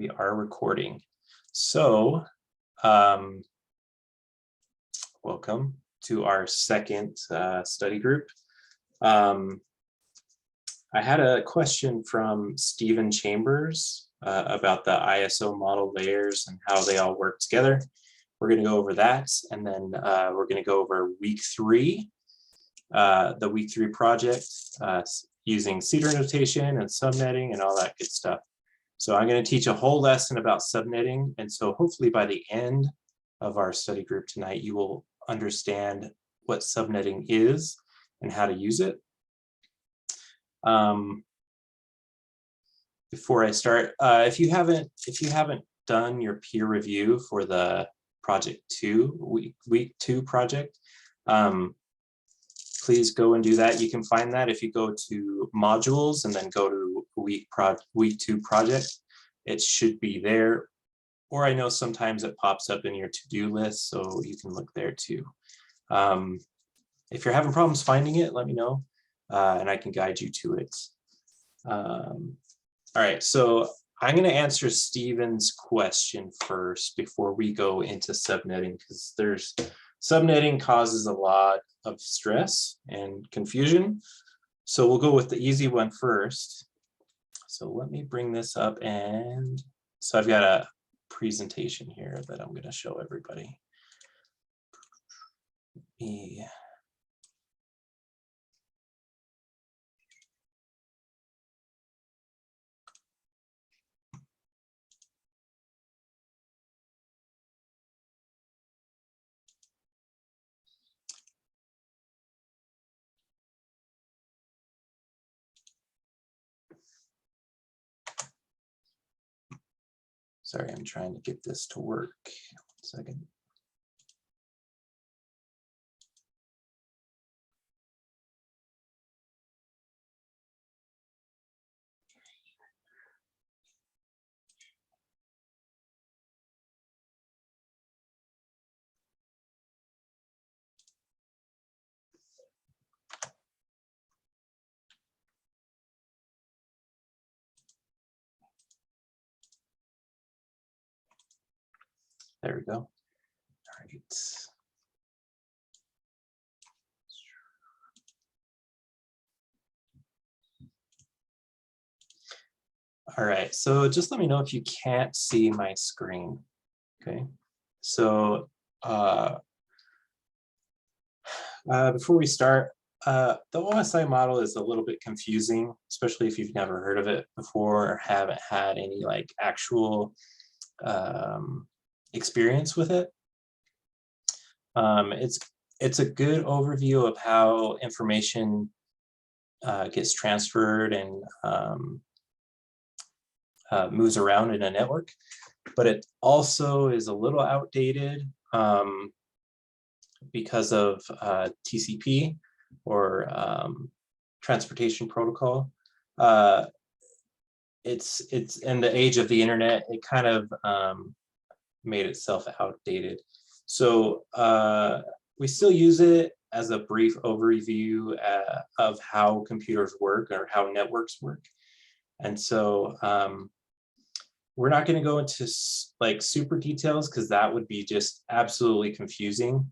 we are recording. So, welcome to our second study group. I had a question from Stephen Chambers about the ISO model layers and how they all work together. We're going to go over that, and then we're going to go over week 3, the week 3 project using CEDAR notation and subnetting and all that good stuff. So I'm going to teach a whole lesson about subnetting, and so hopefully by the end of our study group tonight, you will understand what subnetting is and how to use it. Before I start, if you haven't done your peer review for the project 2, week 2 project, please go and do that. You can find that if you go to modules and then go to week 2 project. It should be there, or I know sometimes it pops up in your to-do list, so you can look there too. If you're having problems finding it, let me know, and I can guide you to it. All right, so I'm going to answer Stephen's question first before we go into subnetting, because subnetting causes a lot of stress and confusion. So we'll go with the easy one first. So let me bring this up, and so I've got a presentation here that I'm going to show everybody. Sorry, I'm trying to get this to work. 1 second. There we go. All right. All right, so just let me know if you can't see my screen. Okay, so before we start, the OSI model is a little bit confusing, especially if you've never heard of it before or haven't had any like actual experience with it. It's a good overview of how information gets transferred and moves around in a network, but it also is a little outdated because of TCP or transportation protocol. It's in the age of the internet, it kind of made itself outdated. So we still use it as a brief overview of how computers work or how networks work. And so we're not going to go into like super details because that would be just absolutely confusing.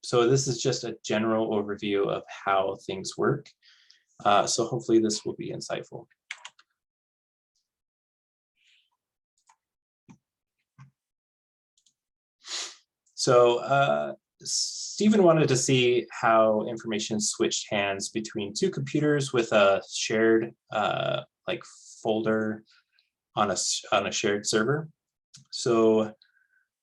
So this is just a general overview of how things work. So hopefully this will be insightful. So Stephen wanted to see how information switched hands between 2 computers with a shared like folder on a shared server. So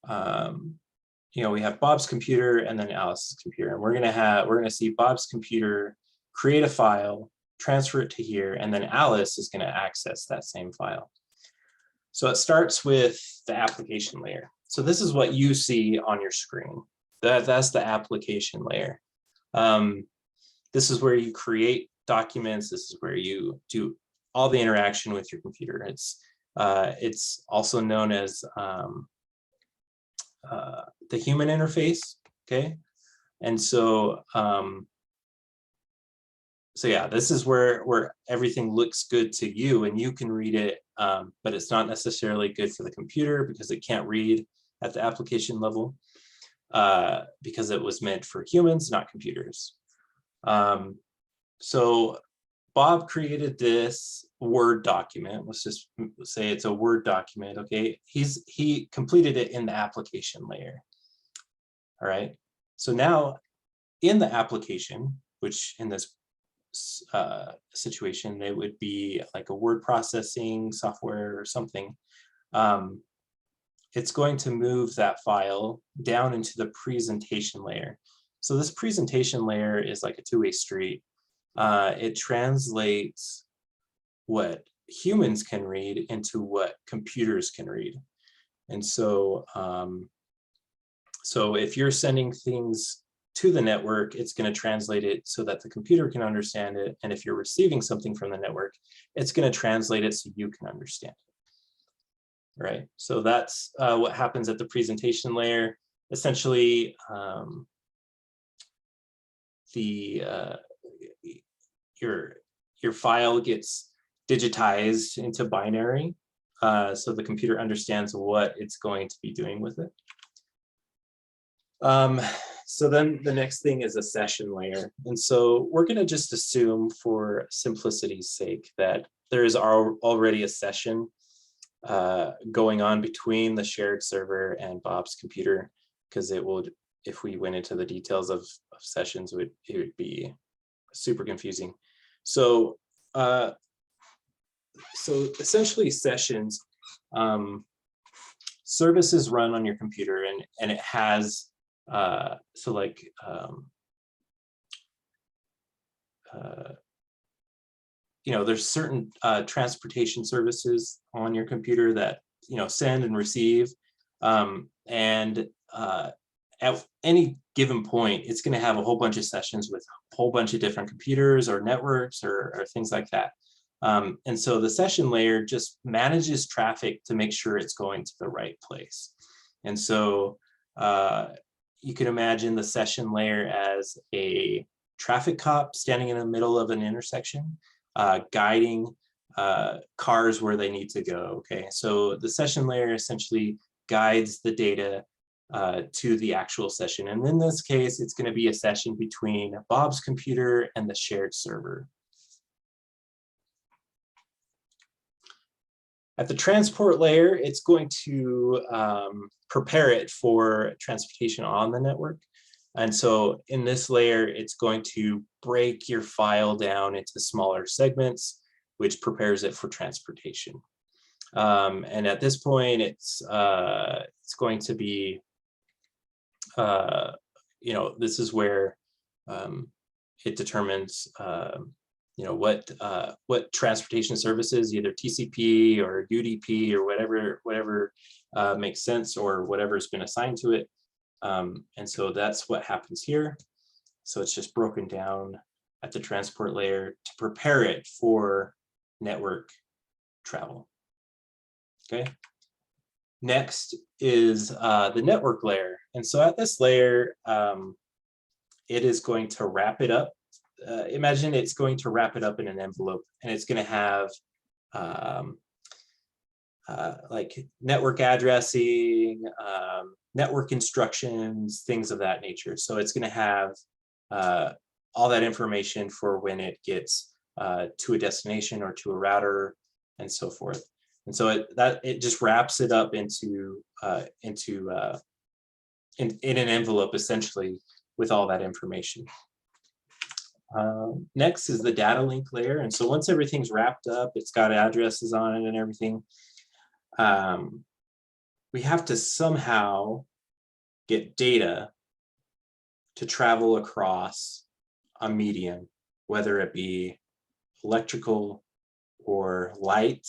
you know, we have Bob's computer and then Alice's computer, and we're gonna see Bob's computer create a file, transfer it to here, and then Alice is going to access that same file. So it starts with the application layer. So this is what you see on your screen. That's the application layer. This is where you create documents. This is where you do all the interaction with your computer. It's also known as the human interface. Okay, and so so yeah, this is where everything looks good to you and you can read it, but it's not necessarily good for the computer because it can't read at the application level, because it was meant for humans, not computers. So Bob created this Word document. Let's just say it's a Word document, okay? He completed it in the application layer. All right, so now in the application, which in this situation, it would be like a word processing software or something. It's going to move that file down into the presentation layer. So this presentation layer is like a two-way street. It translates what humans can read into what computers can read. And so, so if you're sending things to the network, it's going to translate it so that the computer can understand it. And if you're receiving something from the network, it's going to translate it so you can understand it. Right. So that's what happens at the presentation layer. Essentially, your file gets digitized into binary, so the computer understands what it's going to be doing with it. So then the next thing is a session layer. And so we're going to just assume for simplicity's sake that there is already a session going on between the shared server and Bob's computer, because it would, if we went into the details of sessions, it would be super confusing. So, so essentially sessions, services run on your computer, and it has, so like, you know, there's certain transportation services on your computer that, you know, send and receive. And at any given point, it's going to have a whole bunch of sessions with a whole bunch of different computers or networks or things like that. And so the session layer just manages traffic to make sure it's going to the right place. And so you can imagine the session layer as a traffic cop standing in the middle of an intersection, guiding cars where they need to go. Okay, so the session layer essentially guides the data to the actual session. And in this case, it's going to be a session between Bob's computer and the shared server. At the transport layer, it's going to prepare it for transportation on the network. And so in this layer, it's going to break your file down into smaller segments, which prepares it for transportation. And at this point, it's going to be, you know, this is where it determines, you know, what transportation services, either TCP or UDP or whatever makes sense, or whatever's been assigned to it. And so that's what happens here. So it's just broken down at the transport layer to prepare it for network travel. Okay. Next is the network layer. And so at this layer, it is going to wrap it up. Imagine it's going to wrap it up in an envelope, and it's going to have like network addressing, network instructions, things of that nature. So it's going to have all that information for when it gets to a destination or to a router and so forth. And so it just wraps it up into in an envelope, essentially, with all that information. Next is the data link layer. And so once everything's wrapped up, it's got addresses on it and everything, we have to somehow get data to travel across a medium, whether it be electrical or light,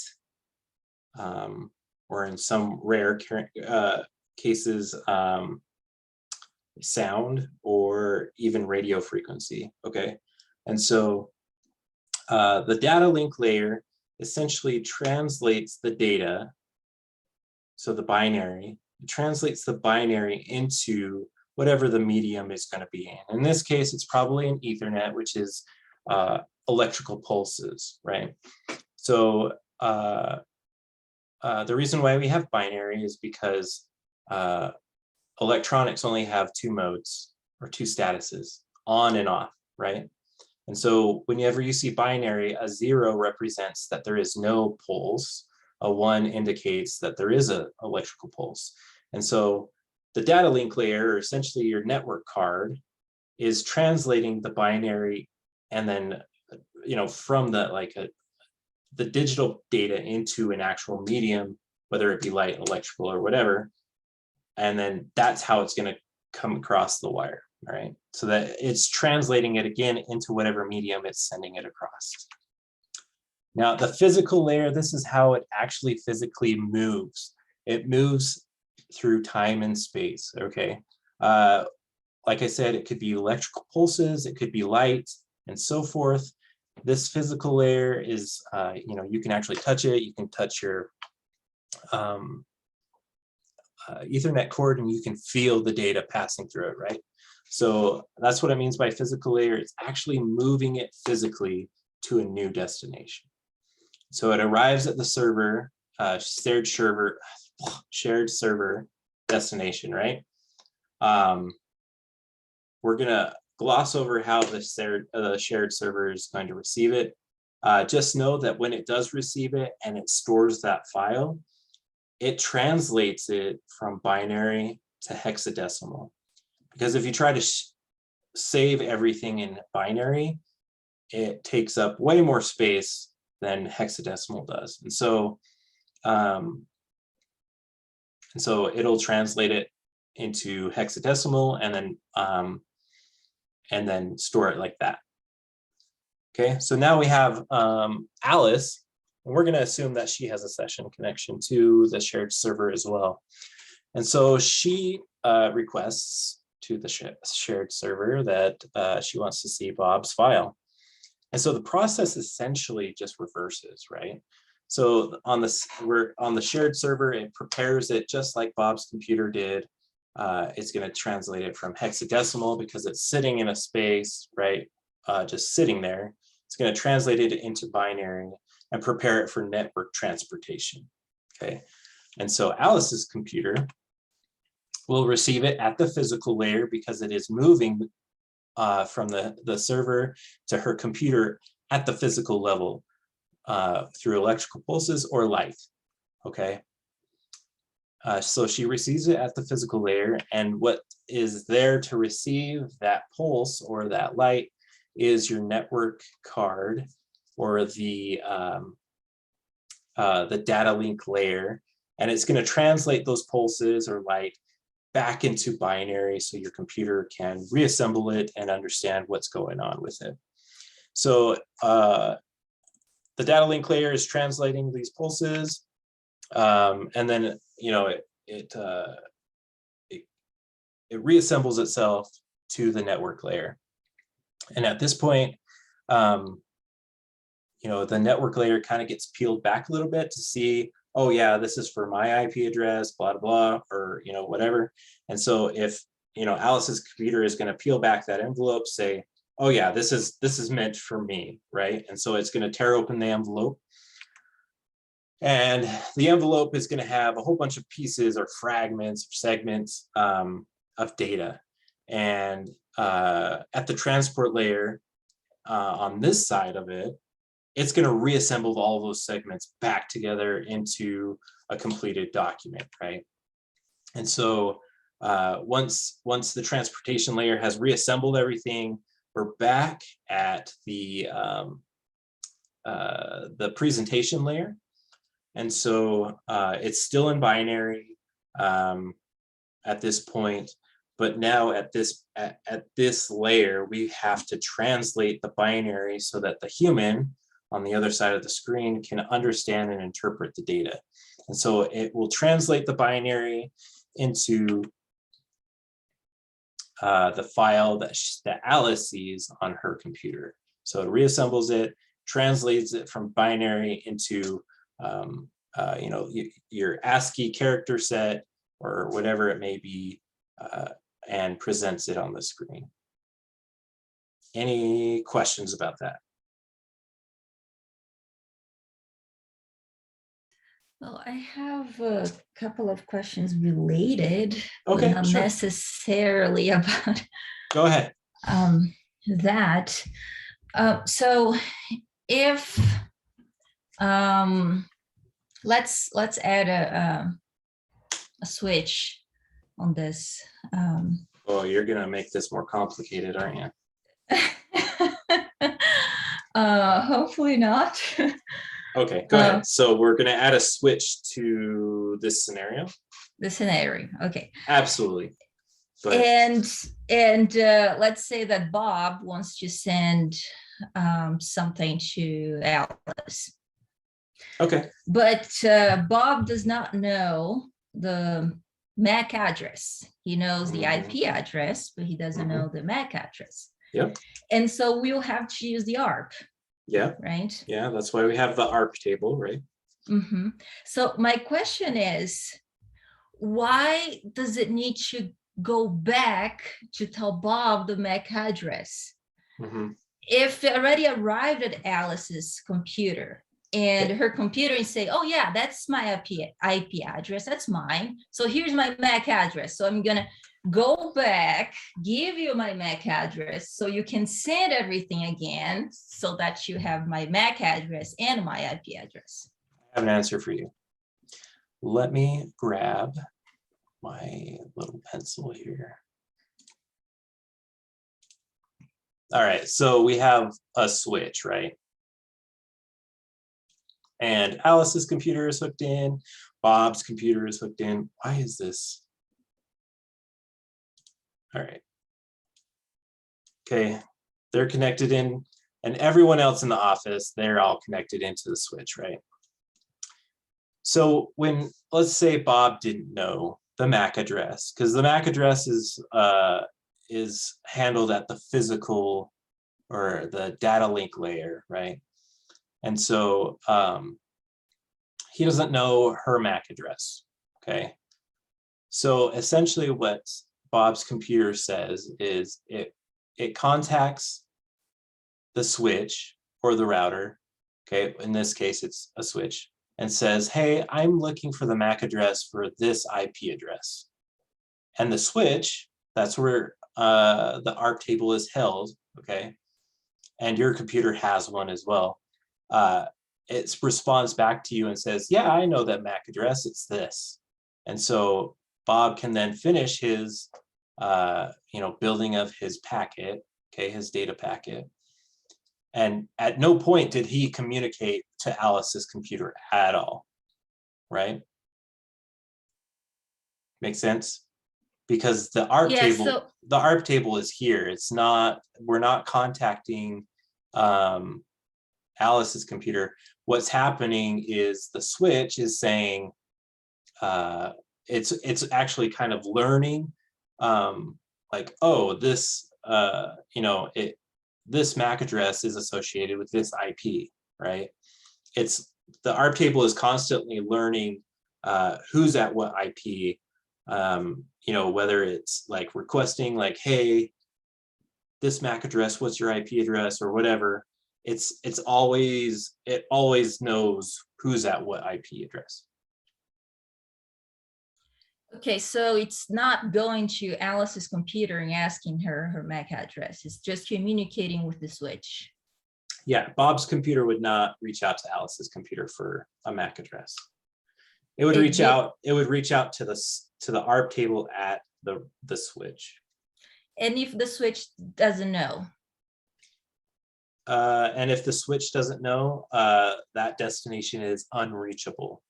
or in some rare cases, sound, or even radio frequency. Okay, and so the data link layer essentially translates the data, so the binary, it translates the binary into whatever the medium is going to be in. In this case, it's probably an Ethernet, which is electrical pulses, right? So the reason why we have binary is because electronics only have two modes or two statuses, on and off, right? And so whenever you see binary, a 0 represents that there is no pulse, a 1 indicates that there is an electrical pulse. And so the data link layer, or essentially your network card, is translating the binary and then, from the digital data into an actual medium, whether it be light, electrical, or whatever. And then that's how it's going to come across the wire, right? So that it's translating it again into whatever medium it's sending it across. Now, the physical layer, this is how it actually physically moves. It moves through time and space, okay? Like I said, it could be electrical pulses, it could be light, and so forth. This physical layer is, you can actually touch it. You can touch your Ethernet cord and you can feel the data passing through it, right? So that's what it means by physical layer. It's actually moving it physically to a new destination. So it arrives at the server, shared server destination, right? We're gonna gloss over how the shared server is going to receive it. Just know that when it does receive it and it stores that file, it translates it from binary to hexadecimal. Because if you try to save everything in binary, it takes up way more space than hexadecimal does. And so it'll translate it into hexadecimal and then store it like that. Okay, so now we have Alice, and we're going to assume that she has a session connection to the shared server as well. And so she requests to the shared server that she wants to see Bob's file. And so the process essentially just reverses, right? So on the shared server, it prepares it just like Bob's computer did. It's going to translate it from hexadecimal because it's sitting in a space, right? Just sitting there. It's going to translate it into binary and prepare it for network transportation, okay? And so Alice's computer will receive it at the physical layer because it is moving from the server to her computer at the physical level through electrical pulses or light, okay? So she receives it at the physical layer, and what is there to receive that pulse or that light is your network card or the data link layer, and it's going to translate those pulses or light back into binary so your computer can reassemble it and understand what's going on with it. So the data link layer is translating these pulses, and then it reassembles itself to the network layer. And at this point, the network layer kind of gets peeled back a little bit to see, oh yeah, this is for my IP address, blah, blah, or, whatever. And so if, Alice's computer is going to peel back that envelope, say, oh yeah, this is meant for me, right? And so it's going to tear open the envelope. And the envelope is going to have a whole bunch of pieces or fragments or segments of data. And at the transport layer on this side of it, it's going to reassemble all of those segments back together into a completed document, right? And so once the transportation layer has reassembled everything, we're back at the presentation layer. And so it's still in binary at this point, but now at this layer, we have to translate the binary so that the human on the other side of the screen can understand and interpret the data. And so it will translate the binary into the file that Alice sees on her computer. So it reassembles it, translates it from binary into your ASCII character set or whatever it may be, and presents it on the screen. Any questions about that? Well, I have a couple of questions related, but Okay, not sure. necessarily about Go ahead. um, that. So if um, let's add a switch on this. Oh, you're gonna make this more complicated, aren't you? Hopefully not. Okay, go uh, ahead. So we're gonna add a switch to this scenario. the scenario. Okay. Absolutely. Go ahead. And let's say that Bob wants to send something to Alice, Okay. but Bob does not know the MAC address. He knows the IP address, but he doesn't know the MAC address. Yep. And so we'll have to use the ARP. Yeah. Right. Yeah, that's why we have the ARP table, right? Mm-hmm. So my question is, why does it need to go back to tell Bob the MAC address? Mm-hmm. If it already arrived at Alice's computer and her computer and say, oh yeah, that's my IP address, that's mine. So here's my MAC address. So I'm gonna go back, give you my MAC address so you can send everything again so that you have my MAC address and my IP address. I have an answer for you. Let me grab my little pencil here. All right, so we have a switch, right? And Alice's computer is hooked in, Bob's computer is hooked in. Why is this? All right. Okay, they're connected in, and everyone else in the office, they're all connected into the switch, right? So when, let's say Bob didn't know the MAC address, because the MAC address is handled at the physical or the data link layer, right? And so he doesn't know her MAC address, okay? So essentially what Bob's computer says is it contacts the switch or the router, okay? In this case, it's a switch, and says, hey, I'm looking for the MAC address for this IP address. And the switch, that's where the ARP table is held, okay? And your computer has one as well. It responds back to you and says, yeah, I know that MAC address, it's this. And so Bob can then finish his building of his packet, okay, his data packet. And at no point did he communicate to Alice's computer at all, right? Make sense? Because the ARP table is here. It's not, we're not contacting Alice's computer. What's happening is the switch is saying, it's actually kind of learning, like, oh, this, this MAC address is associated with this IP, right? It's, the ARP table is constantly learning who's at what IP, whether it's like requesting like, hey, this MAC address, what's your IP address or whatever. It always knows who's at what IP address. Okay, so it's not going to Alice's computer and asking her MAC address. It's just communicating with the switch. Yeah, Bob's computer would not reach out to Alice's computer for a MAC address. It would reach out to the ARP table at the switch. And if the switch doesn't know? And if the switch doesn't know, that destination is unreachable.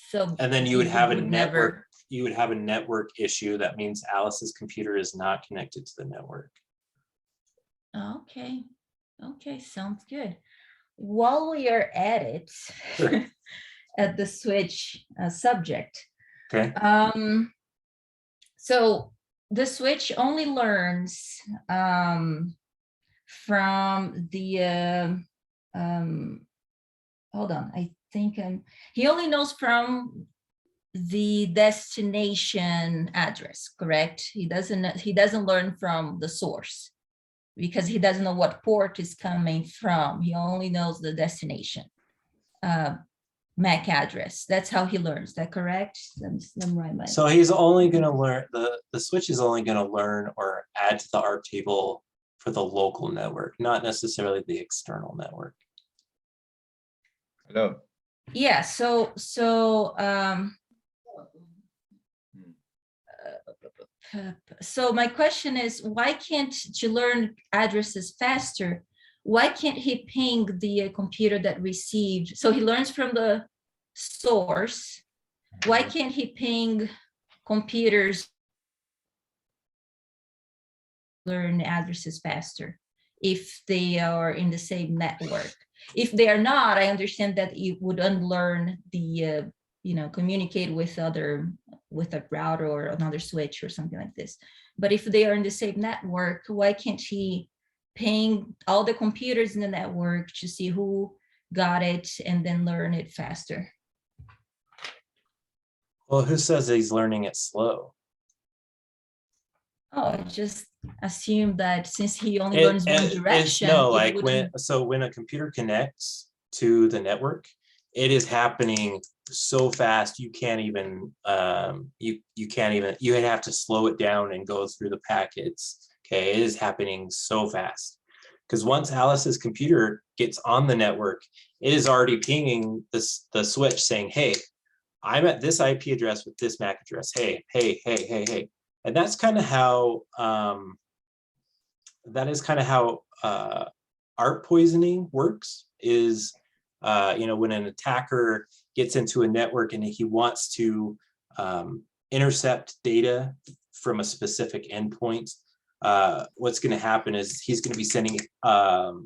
So, and then you would have a network. You would have a network issue. That means Alice's computer is not connected to the network. Okay. Okay, sounds good. While we are at it, sure. At the switch subject. Okay. So the switch only learns from the hold on, I think he only knows from the destination address, correct? He doesn't learn from the source because he doesn't know what port is coming from. He only knows the destination. MAC address. That's how he learns. Is that correct? Let me write my. So he's only going to learn, the switch is only going to learn or add to the ARP table for the local network, not necessarily the external network. Hello. Yeah, so my question is, why can't you learn addresses faster? Why can't he ping the computer that received? So he learns from the source. Why can't he ping computers learn addresses faster if they are in the same network? If they are not, I understand that it would unlearn the communicate with a router or another switch or something like this. But if they are in the same network, why can't he ping all the computers in the network to see who got it and then learn it faster? Well, who says he's learning it slow? Oh, I just assume that since he only learns one direction. No, like when a computer connects to the network, it is happening so fast you can't even you have to slow it down and go through the packets. Okay, it is happening so fast because once Alice's computer gets on the network, it is already pinging the switch saying, hey, I'm at this IP address with this MAC address. Hey. And that's kind of how ARP poisoning works. Is when an attacker gets into a network and he wants to intercept data from a specific endpoint, what's going to happen is he's going to be sending ARP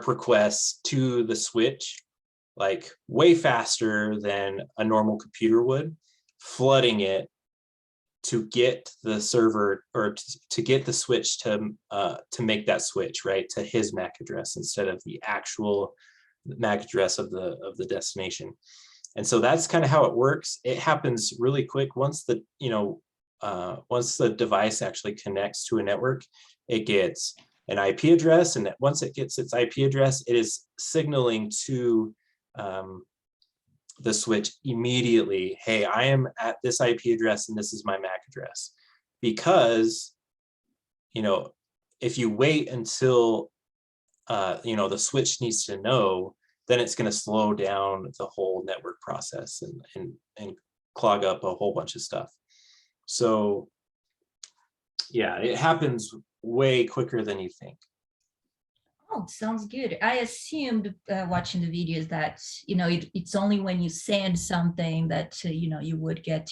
requests to the switch like way faster than a normal computer would, flooding it to get the server or to get the switch to make that switch right to his MAC address instead of the actual MAC address of the destination. And so that's kind of how it works. It happens really quick once the device actually connects to a network. It gets an IP address, and once it gets its IP address, it is signaling to the switch immediately, hey, I am at this IP address and this is my MAC address. Because if you wait until the switch needs to know, then it's going to slow down the whole network process and clog up a whole bunch of stuff. So yeah, it happens way quicker than you think. Oh, sounds good. I assumed watching the videos that, it's only when you send something that, you would get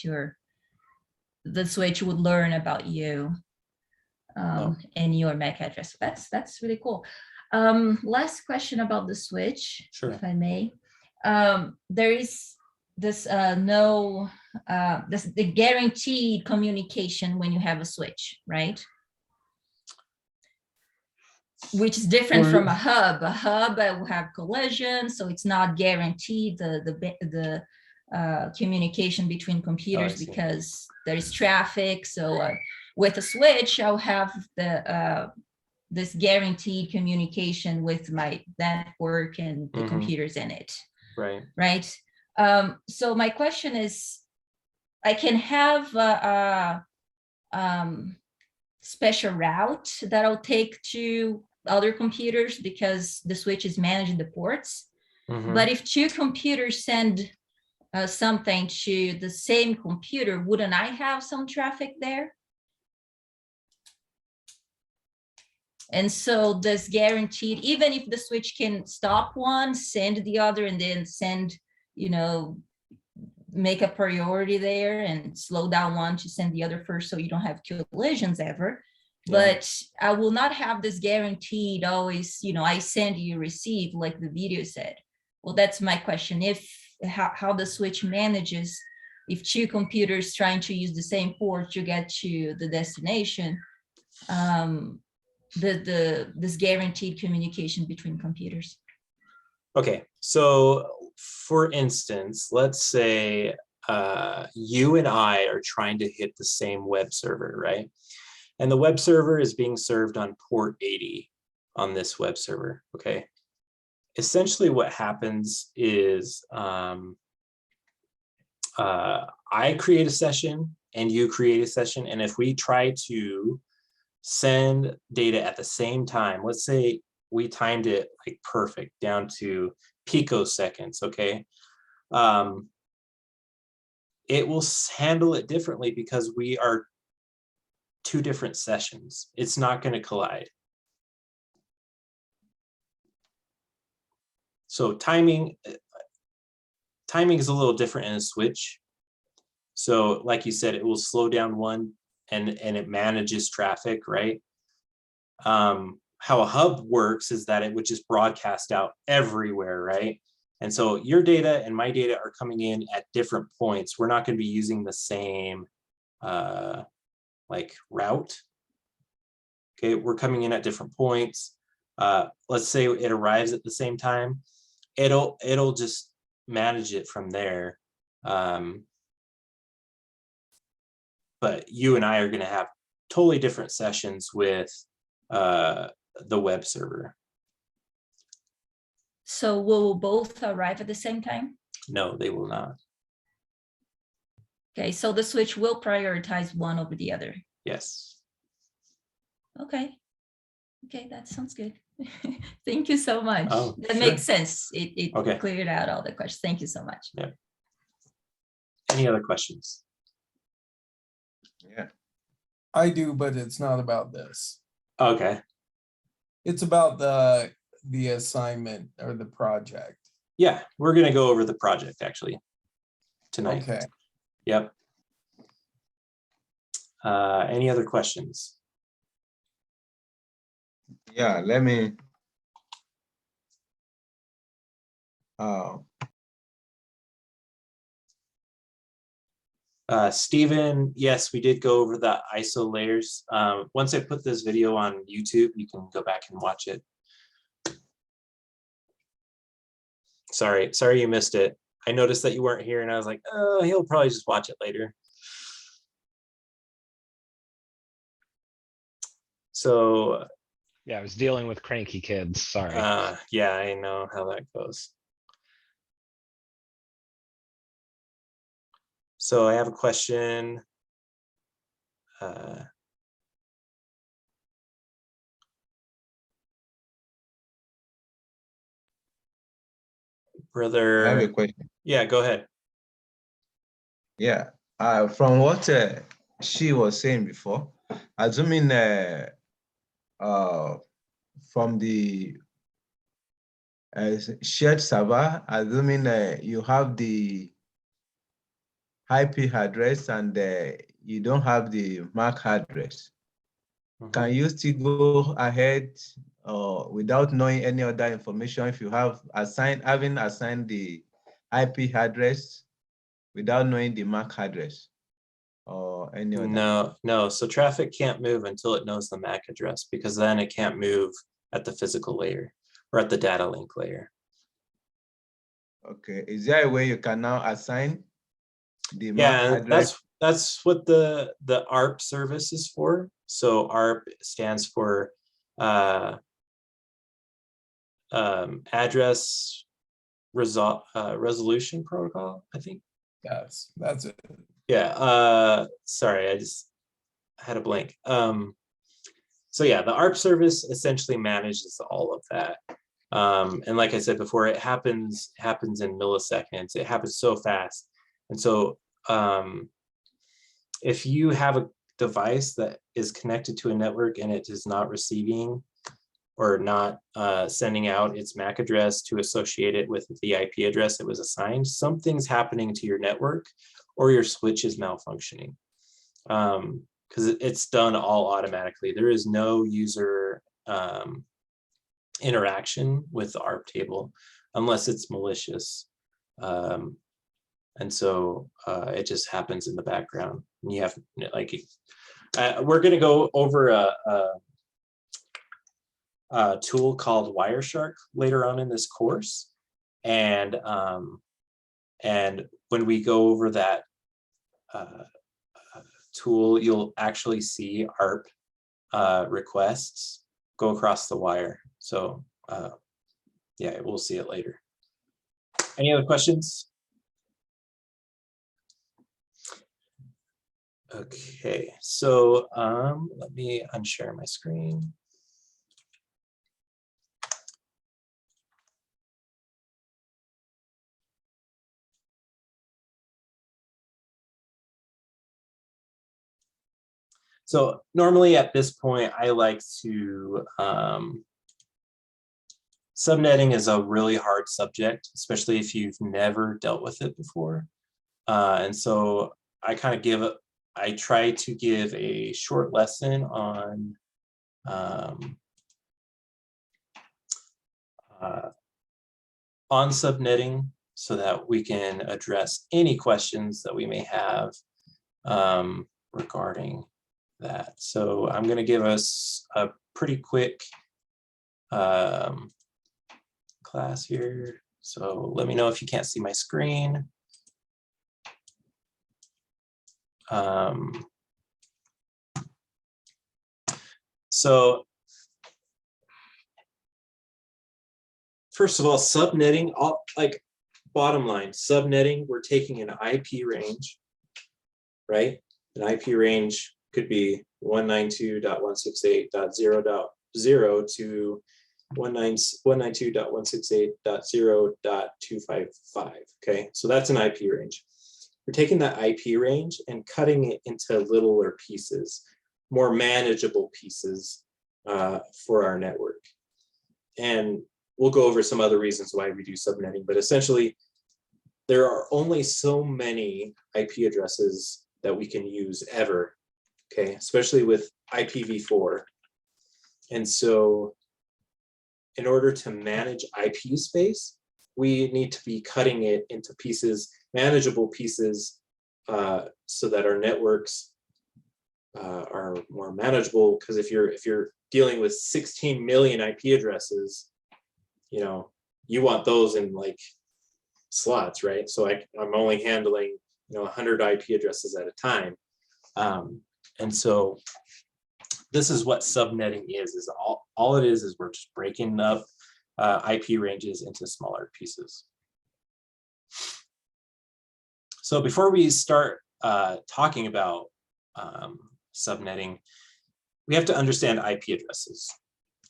the switch would learn about you and your MAC address. That's really cool. Last question about the switch, Sure. If I may. There is this the guaranteed communication when you have a switch, right? Which is different from a hub. A hub will have collision, so it's not guaranteed the communication between computers because there is traffic. So with a switch, I'll have this guaranteed communication with my network and the computers in it. Right. So my question is, I can have a special route that I'll take to other computers because the switch is managing the ports. But if two computers send something to the same computer, wouldn't I have some traffic there? And so this guaranteed, even if the switch can stop one, send the other, and then send, make a priority there and slow down one to send the other first so you don't have collisions ever. But I will not have this guaranteed always, I send, you receive, like the video said. Well, that's my question. How the switch manages, if two computers trying to use the same port to get to the destination, this guaranteed communication between computers. Okay, so for instance, let's say you and I are trying to hit the same web server, right? And the web server is being served on port 80 on this web server, okay? essentially what happens is I create a session and you create a session. And if we try to send data at the same time, let's say we timed it like perfect down to picoseconds, okay? It will handle it differently because we are two different sessions. It's not going to collide. So timing is a little different in a switch. So like you said, it will slow down one and it manages traffic, right? How a hub works is that it would just broadcast out everywhere, right? And so your data and my data are coming in at different points. We're not going to be using the same like route. Okay, we're coming in at different points. Let's say it arrives at the same time. It'll just manage it from there. But you and I are going to have totally different sessions with the web server. So will both arrive at the same time? No, they will not. Okay, so the switch will prioritize one over the other. Yes. Okay. Okay, that sounds good. Thank you so much. Oh, that sure. makes sense. It Okay. cleared out all the questions. Thank you so much. Yeah. Any other questions? Yeah. I do, but it's not about this. Okay. It's about the assignment or the project. Yeah, we're going to go over the project actually tonight. Okay. Yep. Any other questions? Yeah, let me. Stephen, yes, we did go over the ISO layers. Once I put this video on YouTube, you can go back and watch it. Sorry you missed it. I noticed that you weren't here and I was like, oh, he'll probably just watch it later. So Yeah, I was dealing with cranky kids, sorry. yeah, I know how that goes. So I have a question. Brother. I have a question. Yeah, go ahead. Yeah, from what she was saying before, assuming from the shared server, assuming you have the IP address and you don't have the MAC address, can you still go ahead without knowing any other information if you have having assigned the IP address without knowing the MAC address or any other? No. So traffic can't move until it knows the MAC address, because then it can't move at the physical layer or at the data link layer. Okay. Is there a way you can now assign the MAC Yeah, address? that's what the ARP service is for. So ARP stands for address resolution protocol, I think. Yes, that's it. Yeah, sorry, I just had a blank. So yeah, the ARP service essentially manages all of that. And like I said before, it happens in milliseconds. It happens so fast. And so if you have a device that is connected to a network and it is not receiving or not sending out its MAC address to associate it with the IP address it was assigned, something's happening to your network or your switch is malfunctioning. Because it's done all automatically. There is no user interaction with the ARP table unless it's malicious. And so it just happens in the background. And you have like, we're going to go over a tool called Wireshark later on in this course. And when we go over that tool, you'll actually see ARP requests go across the wire. So yeah, we'll see it later. Any other questions? Okay, so let me unshare my screen. So normally at this point, I like to, subnetting is a really hard subject, especially if you've never dealt with it before. And so I kind of I try to give a short lesson on subnetting so that we can address any questions that we may have regarding that. So I'm going to give us a pretty quick class here. So let me know if you can't see my screen. So first of all, subnetting, like bottom line, subnetting, we're taking an IP range, right? An IP range could be 192.168.0.0 to 192.168.0.255. Okay, so that's an IP range. We're taking that IP range and cutting it into littler pieces, more manageable pieces for our network. And we'll go over some other reasons why we do subnetting, but essentially there are only so many IP addresses that we can use ever, okay, especially with IPv4. And so in order to manage IP space, we need to be cutting it into pieces, manageable pieces, so that our networks are more manageable. Because if you're dealing with 16 million IP addresses, you know, you want those in like slots, right? So I'm only handling 100 IP addresses at a time, and so this is what subnetting is all it is we're just breaking up IP ranges into smaller pieces. So before we start talking about subnetting, we have to understand IP addresses.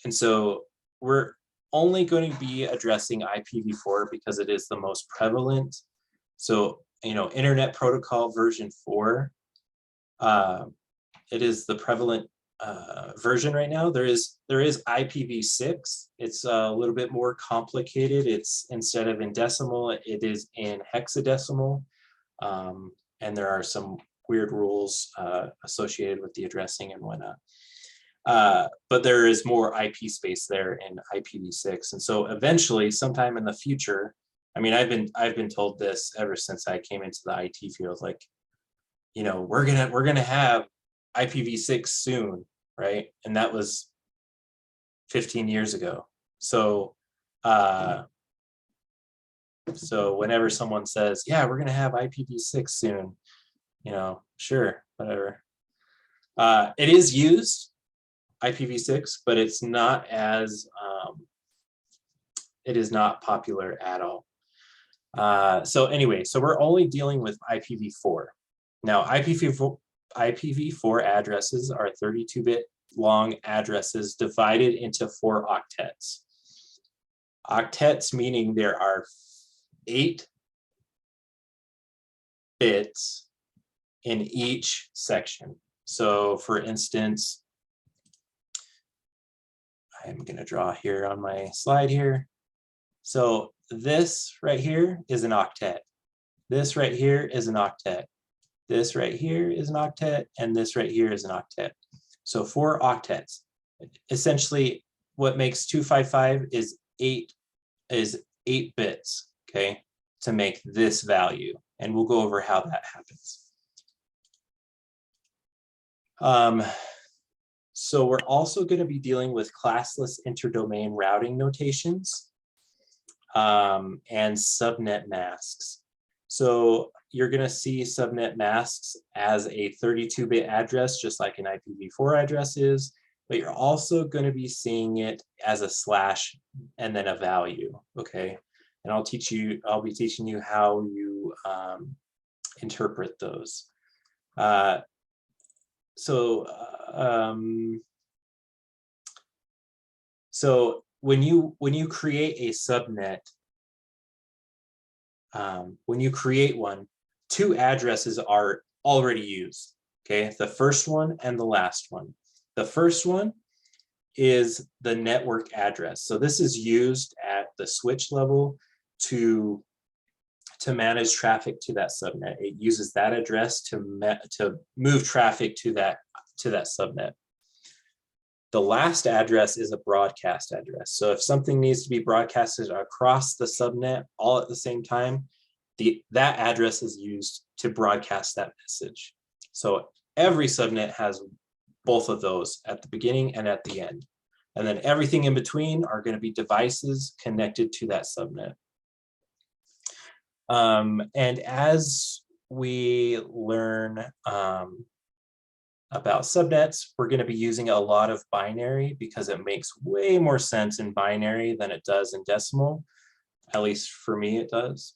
And so we're only going to be addressing IPv4 because it is the most prevalent. So, Internet Protocol version 4, it is the prevalent version right now. There is IPv6. It's a little bit more complicated. It's instead of in decimal, it is in hexadecimal. And there are some weird rules associated with the addressing and whatnot. But there is more IP space there in IPv6. And so eventually, sometime in the future, I mean, I've been told this ever since I came into the IT field, like, we're gonna have IPv6 soon, right? And that was 15 years ago. So so whenever someone says, yeah, we're gonna have IPv6 soon, sure, whatever. It is used, IPv6, but it's not as it is not popular at all. So anyway, so we're only dealing with IPv4. Now, IPv4 addresses are 32-bit long addresses divided into 4 octets. Octets meaning there are 8 bits in each section. So for instance, I'm going to draw here on my slide here. So this right here is an octet. This right here is an octet. This right here is an octet, and this right here is an octet. So 4 octets. Essentially, what makes 255 is 8 bits, okay, to make this value. And we'll go over how that happens. So we're also going to be dealing with classless interdomain routing notations and subnet masks. So you're going to see subnet masks as a 32-bit address, just like an IPv4 address is. but you're also going to be seeing it as a slash and then a value, okay? And I'll be teaching you how you interpret those. So when you create a subnet, when you create one, two addresses are already used, okay? The first one and the last one. The first one is the network address. So this is used at the switch level to manage traffic to that subnet. It uses that address to move traffic to that subnet. The last address is a broadcast address. So if something needs to be broadcasted across the subnet all at the same time, that address is used to broadcast that message. So every subnet has both of those at the beginning and at the end. And then everything in between are going to be devices connected to that subnet. And as we learn about subnets, we're going to be using a lot of binary because it makes way more sense in binary than it does in decimal. At least for me, it does.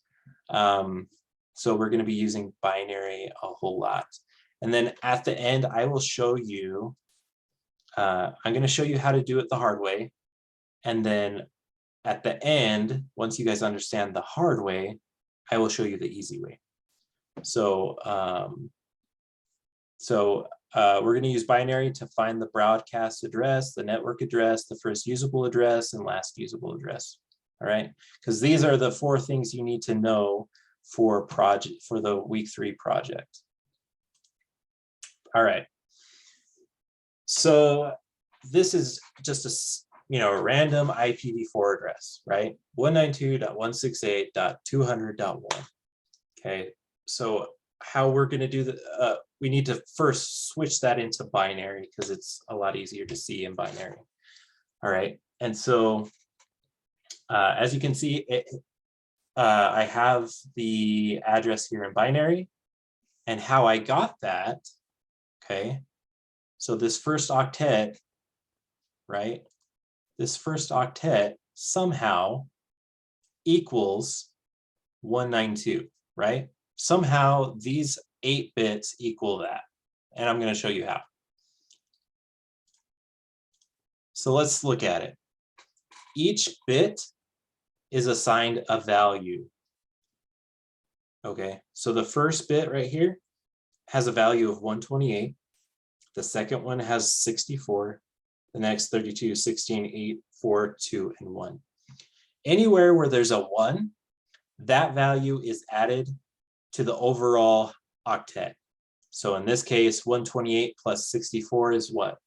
So we're going to be using binary a whole lot. And then at the end, I will show you, I'm going to show you how to do it the hard way. And then at the end, once you guys understand the hard way, I will show you the easy way. So, we're going to use binary to find the broadcast address, the network address, the first usable address, and last usable address. All right, because these are the 4 things you need to know for the week 3 project. All right. So this is just a random IPv4 address, right? 192.168.200.1. Okay, so how we're going to do we need to first switch that into binary because it's a lot easier to see in binary. All right, and so as you can see, I have the address here in binary, and how I got that. Okay, so this first octet, right? This first octet somehow equals 192, right? Somehow these 8 bits equal that, and I'm going to show you how. So let's look at it. Each bit is assigned a value. Okay, so the first bit right here has a value of 128. The second one has 64. The next 32, 16, 8, 4, 2, and 1. Anywhere where there's a 1, that value is added to the overall octet. So in this case, 128 plus 64 is what?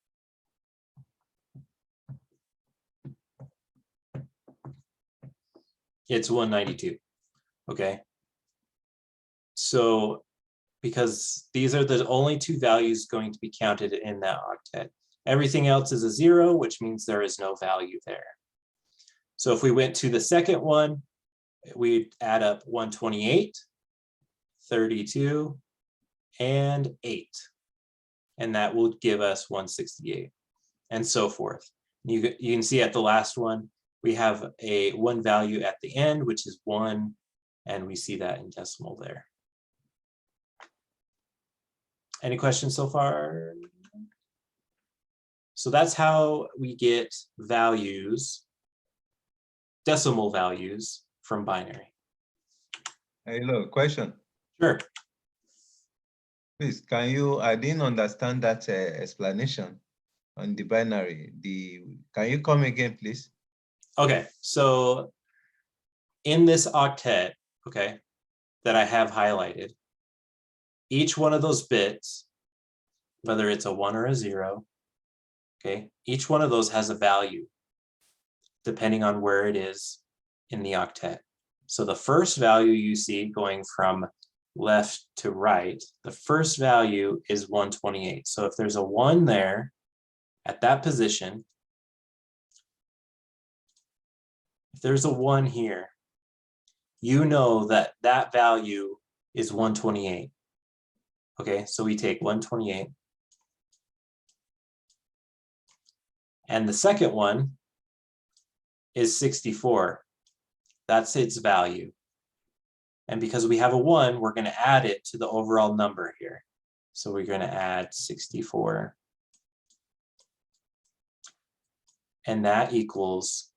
It's 192, okay? So because these are the only 2 values going to be counted in that octet. Everything else is a 0, which means there is no value there. So if we went to the second one, we'd add up 128, 32, and 8. And that will give us 168, and so forth. You can see at the last one, we have a 1 value at the end, which is 1, and we see that in decimal there. Any questions so far? So that's how we get values, decimal values from binary. Hello, question. Sure. Please, I didn't understand that explanation on the binary. Can you come again, please? Okay, so in this octet, okay, that I have highlighted, each one of those bits, whether it's a 1 or a 0, okay, each one of those has a value depending on where it is in the octet. So the first value you see going from left to right, the first value is 128. So if there's a 1 there at that position, if there's a 1 here, you know that that value is 128. Okay, so we take 128 And the second one is 64. That's its value. And because we have a 1, we're going to add it to the overall number here. So we're going to add 64. And that equals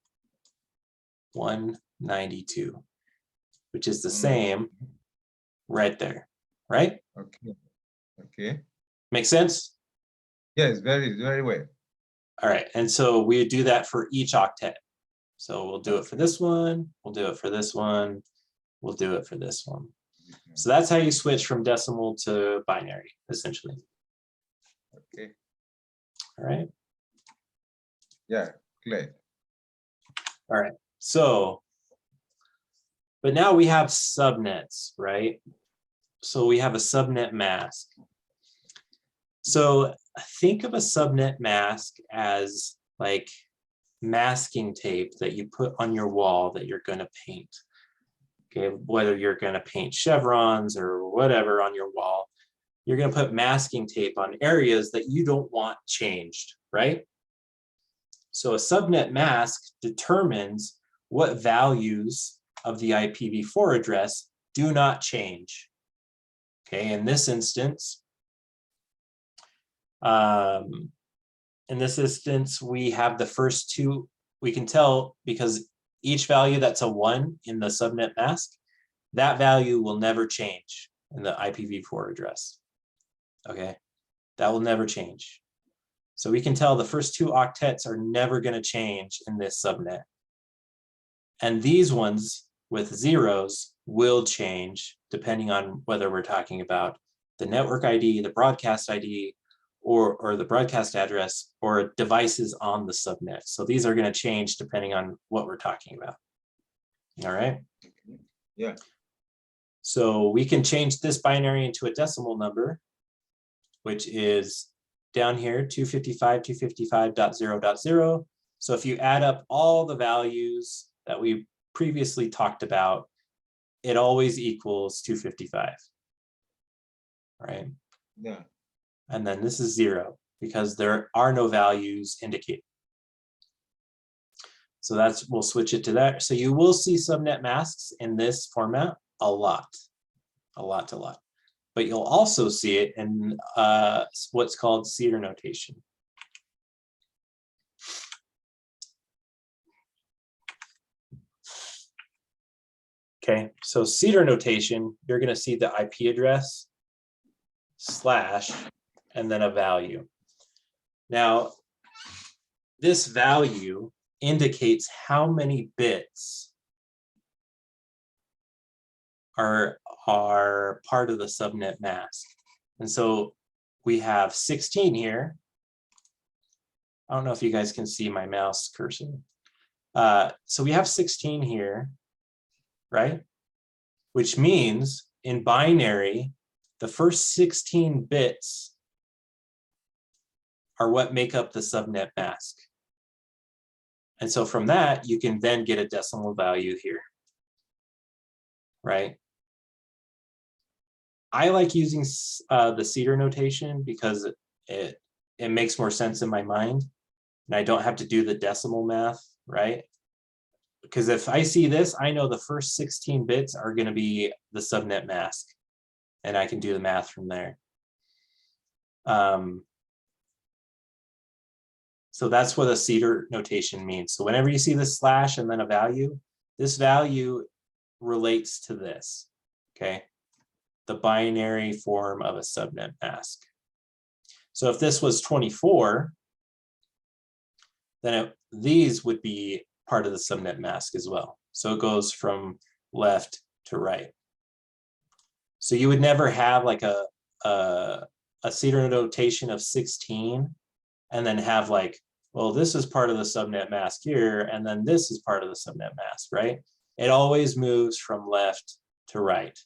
192, which is the same right there, right? Okay. Okay. Make sense? Yes, very well. All right, and so we do that for each octet. So we'll do it for this one, we'll do it for this one, we'll do it for this one. So that's how you switch from decimal to binary, essentially. Okay. All right. Yeah, clear. All right. So, but now we have subnets, right? So we have a subnet mask. So think of a subnet mask as like masking tape that you put on your wall that you're going to paint. Okay, whether you're going to paint chevrons or whatever on your wall, you're going to put masking tape on areas that you don't want changed, right? So a subnet mask determines what values of the IPv4 address do not change. Okay, in this instance, we have the first two. We can tell because each value that's a 1 in the subnet mask, that value will never change in the IPv4 address. Okay, that will never change. So we can tell the first 2 octets are never going to change in this subnet. And these ones with zeros will change depending on whether we're talking about the network ID, the broadcast ID, or the broadcast address, or devices on the subnet. So these are going to change depending on what we're talking about. All right. Yeah. So we can change this binary into a decimal number, which is down here, 255.255.0.0. So if you add up all the values that we previously talked about, it always equals 255, right? Yeah. And then this is 0 because there are no values indicated. So we'll switch it to that. So you will see subnet masks in this format a lot. But you'll also see it in what's called CEDAR notation. Okay, so CEDAR notation, you're going to see the IP address / and then a value. Now, this value indicates how many bits are part of the subnet mask. And so we have 16 here. I don't know if you guys can see my mouse cursor. So we have 16 here, right? Which means in binary, the first 16 bits are what make up the subnet mask. And so from that, you can then get a decimal value here, right? I like using the CEDAR notation because it makes more sense in my mind, and I don't have to do the decimal math, right? Because if I see this, I know the first 16 bits are going to be the subnet mask, and I can do the math from there. So that's what a CEDAR notation means. So whenever you see this / and then a value, this value relates to this, okay? The binary form of a subnet mask. So if this was 24, then these would be part of the subnet mask as well. So it goes from left to right. So you would never have like a CEDAR notation of 16 and then have like, well, this is part of the subnet mask here, and then this is part of the subnet mask, right? It always moves from left to right.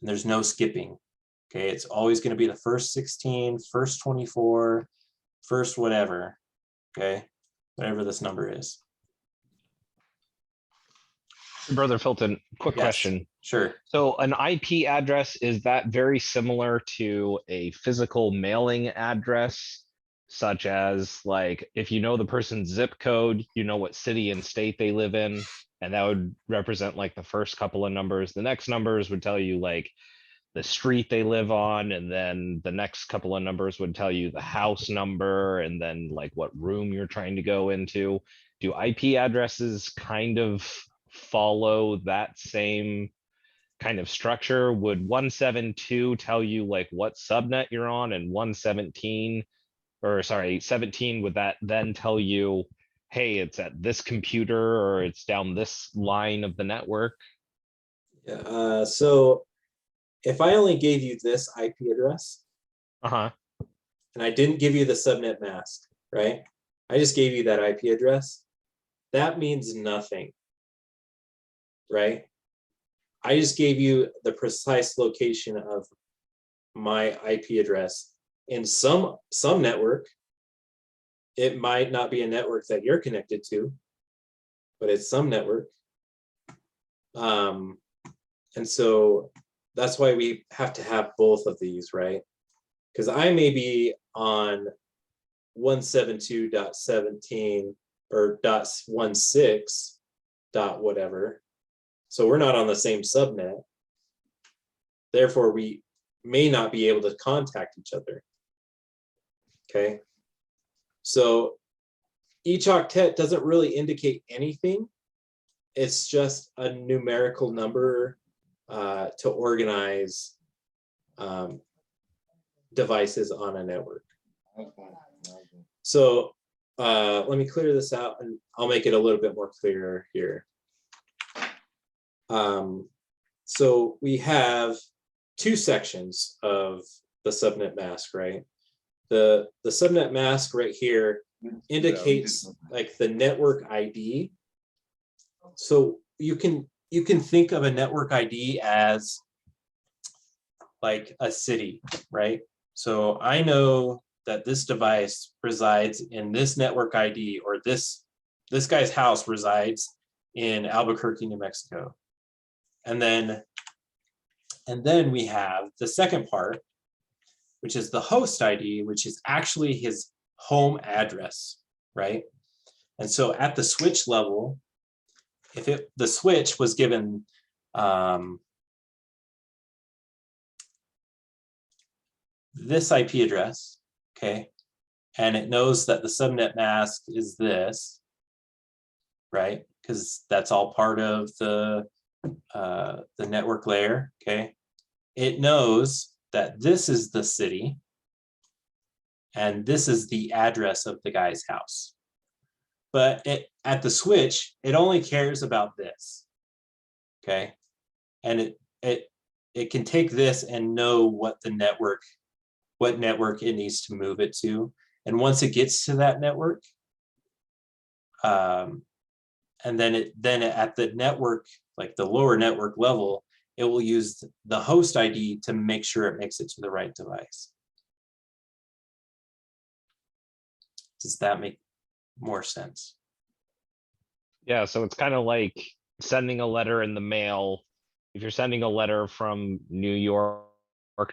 And there's no skipping. Okay, it's always going to be the first 16, first 24, first whatever. Okay, whatever this number is. Brother Filton, quick Yes, question. Sure. So an IP address, is that very similar to a physical mailing address? such as like, if you know the person's zip code, you know what city and state they live in, and that would represent like the first couple of numbers. The next numbers would tell you like the street they live on, and then the next couple of numbers would tell you the house number, and then like what room you're trying to go into. Do IP addresses kind of follow that same kind of structure? Would 172 tell you like what subnet you're on, and 117, or sorry, 17, would that then tell you, hey, it's at this computer or it's down this line of the network? Yeah, so if I only gave you this IP address Uh-huh. and I didn't give you the subnet mask, right? I just gave you that IP address. That means nothing, right? I just gave you the precise location of my IP address. In some network, it might not be a network that you're connected to, but it's some network. And so that's why we have to have both of these, right? Because I may be on 172.17 or .16 dot whatever. So we're not on the same subnet. Therefore, we may not be able to contact each other. Okay. So each octet doesn't really indicate anything. It's just a numerical number to organize devices on a network. So let me clear this out and I'll make it a little bit more clear here. So we have two sections of the subnet mask, right? The subnet mask right here indicates like the network ID. So you can think of a network ID as like a city, right? So I know that this device resides in this network ID, or this guy's house resides in Albuquerque, New Mexico. And then we have the second part, which is the host ID, which is actually his home address, right? And so at the switch level, if the switch was given this IP address, okay, and it knows that the subnet mask is this, right? Because that's all part of the network layer, okay? It knows that this is the city and this is the address of the guy's house. But at the switch, it only cares about this, okay? And it can take this and know what network it needs to move it to. And once it gets to that network, and then at the network, like the lower network level, it will use the host ID to make sure it makes it to the right device. Does that make more sense? Yeah, so it's kind of like sending a letter in the mail. If you're sending a letter from New York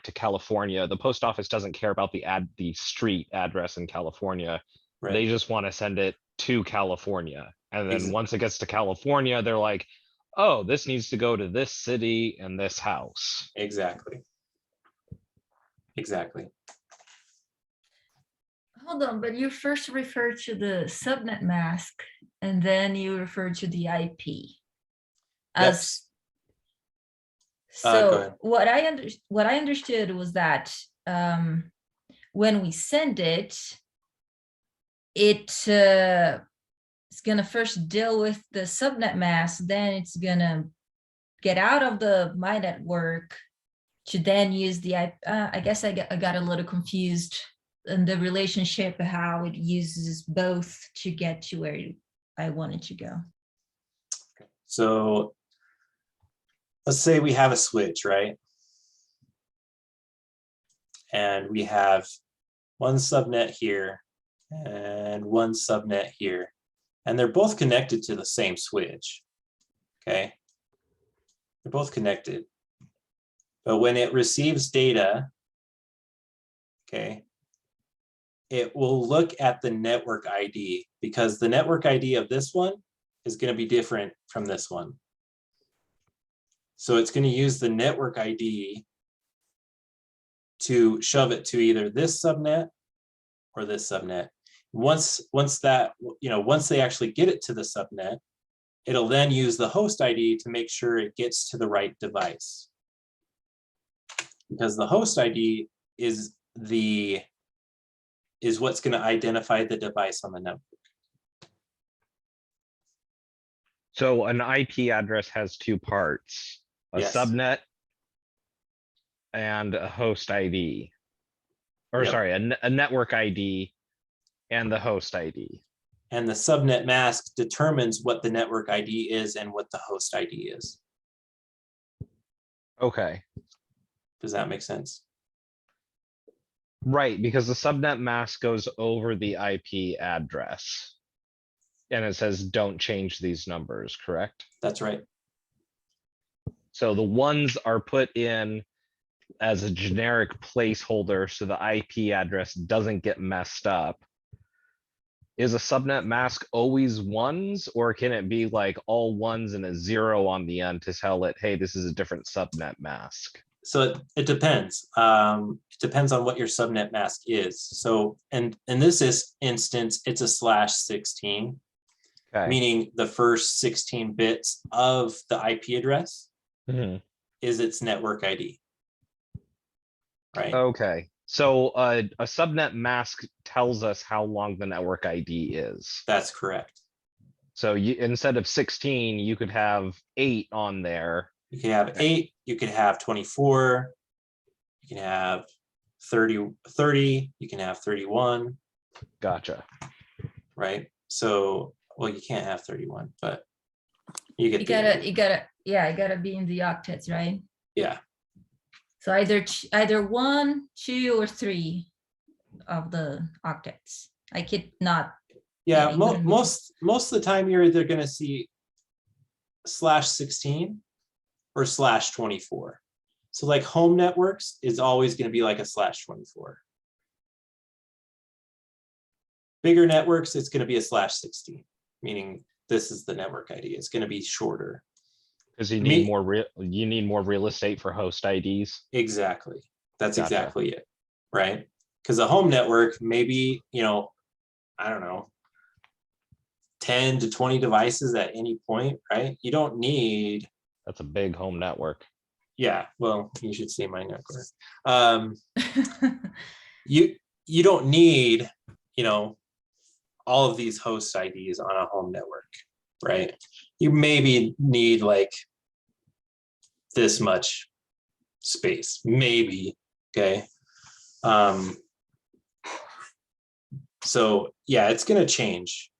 to California, the post office doesn't care about the street address in California. Right. They just want to send it to California. And then Exactly. once it gets to California, they're like, oh, this needs to go to this city and this house. Exactly. Hold on, but you first referred to the subnet mask and then you referred to the IP. Yes. Go So ahead. what I understood was that when we send it, it's gonna first deal with the subnet mask, then it's gonna get out of my network to then use the IP. I guess I got a little confused in the relationship, how it uses both to get to where I wanted to go. So let's say we have a switch, right? And we have one subnet here and one subnet here. And they're both connected to the same switch, okay? They're both connected. But when it receives data, okay, it will look at the network ID, because the network ID of this one is going to be different from this one. So it's going to use the network ID to shove it to either this subnet or this subnet. Once that, once they actually get it to the subnet, it'll then use the host ID to make sure it gets to the right device. Because the host ID is what's going to identify the device on the network. So an IP address has two parts, a Yes. subnet and a host ID. Or Yep. sorry, a network ID and the host ID. And the subnet mask determines what the network ID is and what the host ID is. Okay, Does that make sense? right, because the subnet mask goes over the IP address. And it says, don't change these numbers, correct? That's right. So the ones are put in as a generic placeholder so the IP address doesn't get messed up. Is a subnet mask always ones, or can it be like all ones and a 0 on the end to tell it, hey, this is a different subnet mask? So it depends. It depends on what your subnet mask is. So, and in this instance, it's a /16, Okay. meaning the first 16 bits of the IP address Mhm. is its network ID. Right? Okay, so a subnet mask tells us how long the network ID is. That's correct. So you, instead of 16, you could have 8 on there. You can have 8, you can have 24, you can have 30, you can have 31, Gotcha. right? So, well, you can't have 31, but you get You the idea. you gotta be in the octets, right? Yeah, So either 1, 2, or 3 of the octets. I could not. yeah. you couldn't be- Most of the time, you're either going to see /16 or /24. So, like home networks is always going to be like a /24. Bigger networks, it's going to be a /16, meaning this is the network ID. It's going to be shorter. Because you Me- need more you need more real estate for host IDs. Exactly. That's Gotcha. exactly it. Right. Because a home network, maybe, I don't know, 10 to 20 devices at any point, right? You don't need, That's a big home network. yeah, well, you should see my network. You don't need, all of these host IDs on a home network, right? You maybe need like this much space, maybe, okay? So yeah, it's gonna change.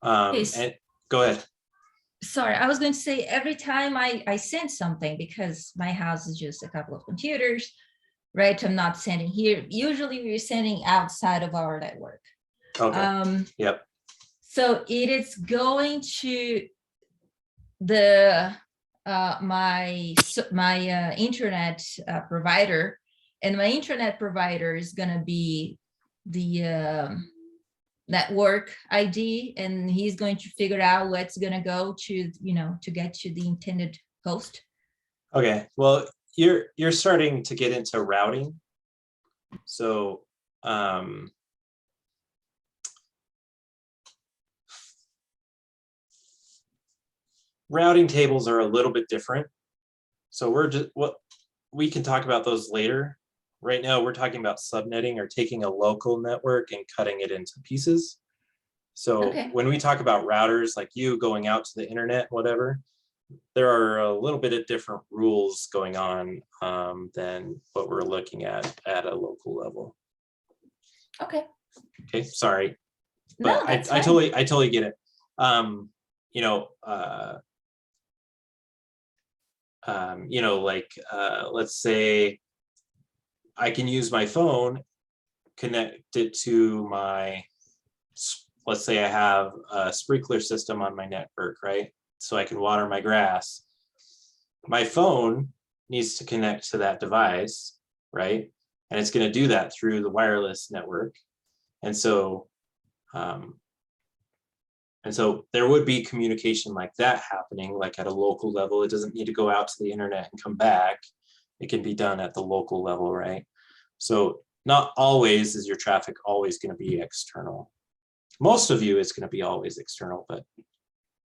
Yes. And go ahead. Sorry, I was going to say every time I send something, because my house is just a couple of computers, right? I'm not sending here. Usually we're sending outside of our network. Okay, yep, So it is going to the my internet provider, and my internet provider is going to be the network ID, and he's going to figure out what's going to go to, to get to the intended host. okay. Well, you're starting to get into routing. So routing tables are a little bit different. So we can talk about those later. Right now, we're talking about subnetting, or taking a local network and cutting it into pieces. So Okay. when we talk about routers, like you going out to the internet, whatever, there are a little bit of different rules going on than what we're looking at a local level. Okay. Okay, sorry, No, but that's I fine. totally get it. Let's say I can use my phone, connect it to let's say I have a sprinkler system on my network, right? So I can water my grass. My phone needs to connect to that device, right? And it's going to do that through the wireless network. And so, there would be communication like that happening, like at a local level. It doesn't need to go out to the internet and come back. It can be done at the local level, right? So not always is your traffic always going to be external. Most of you, it's going to be always external, but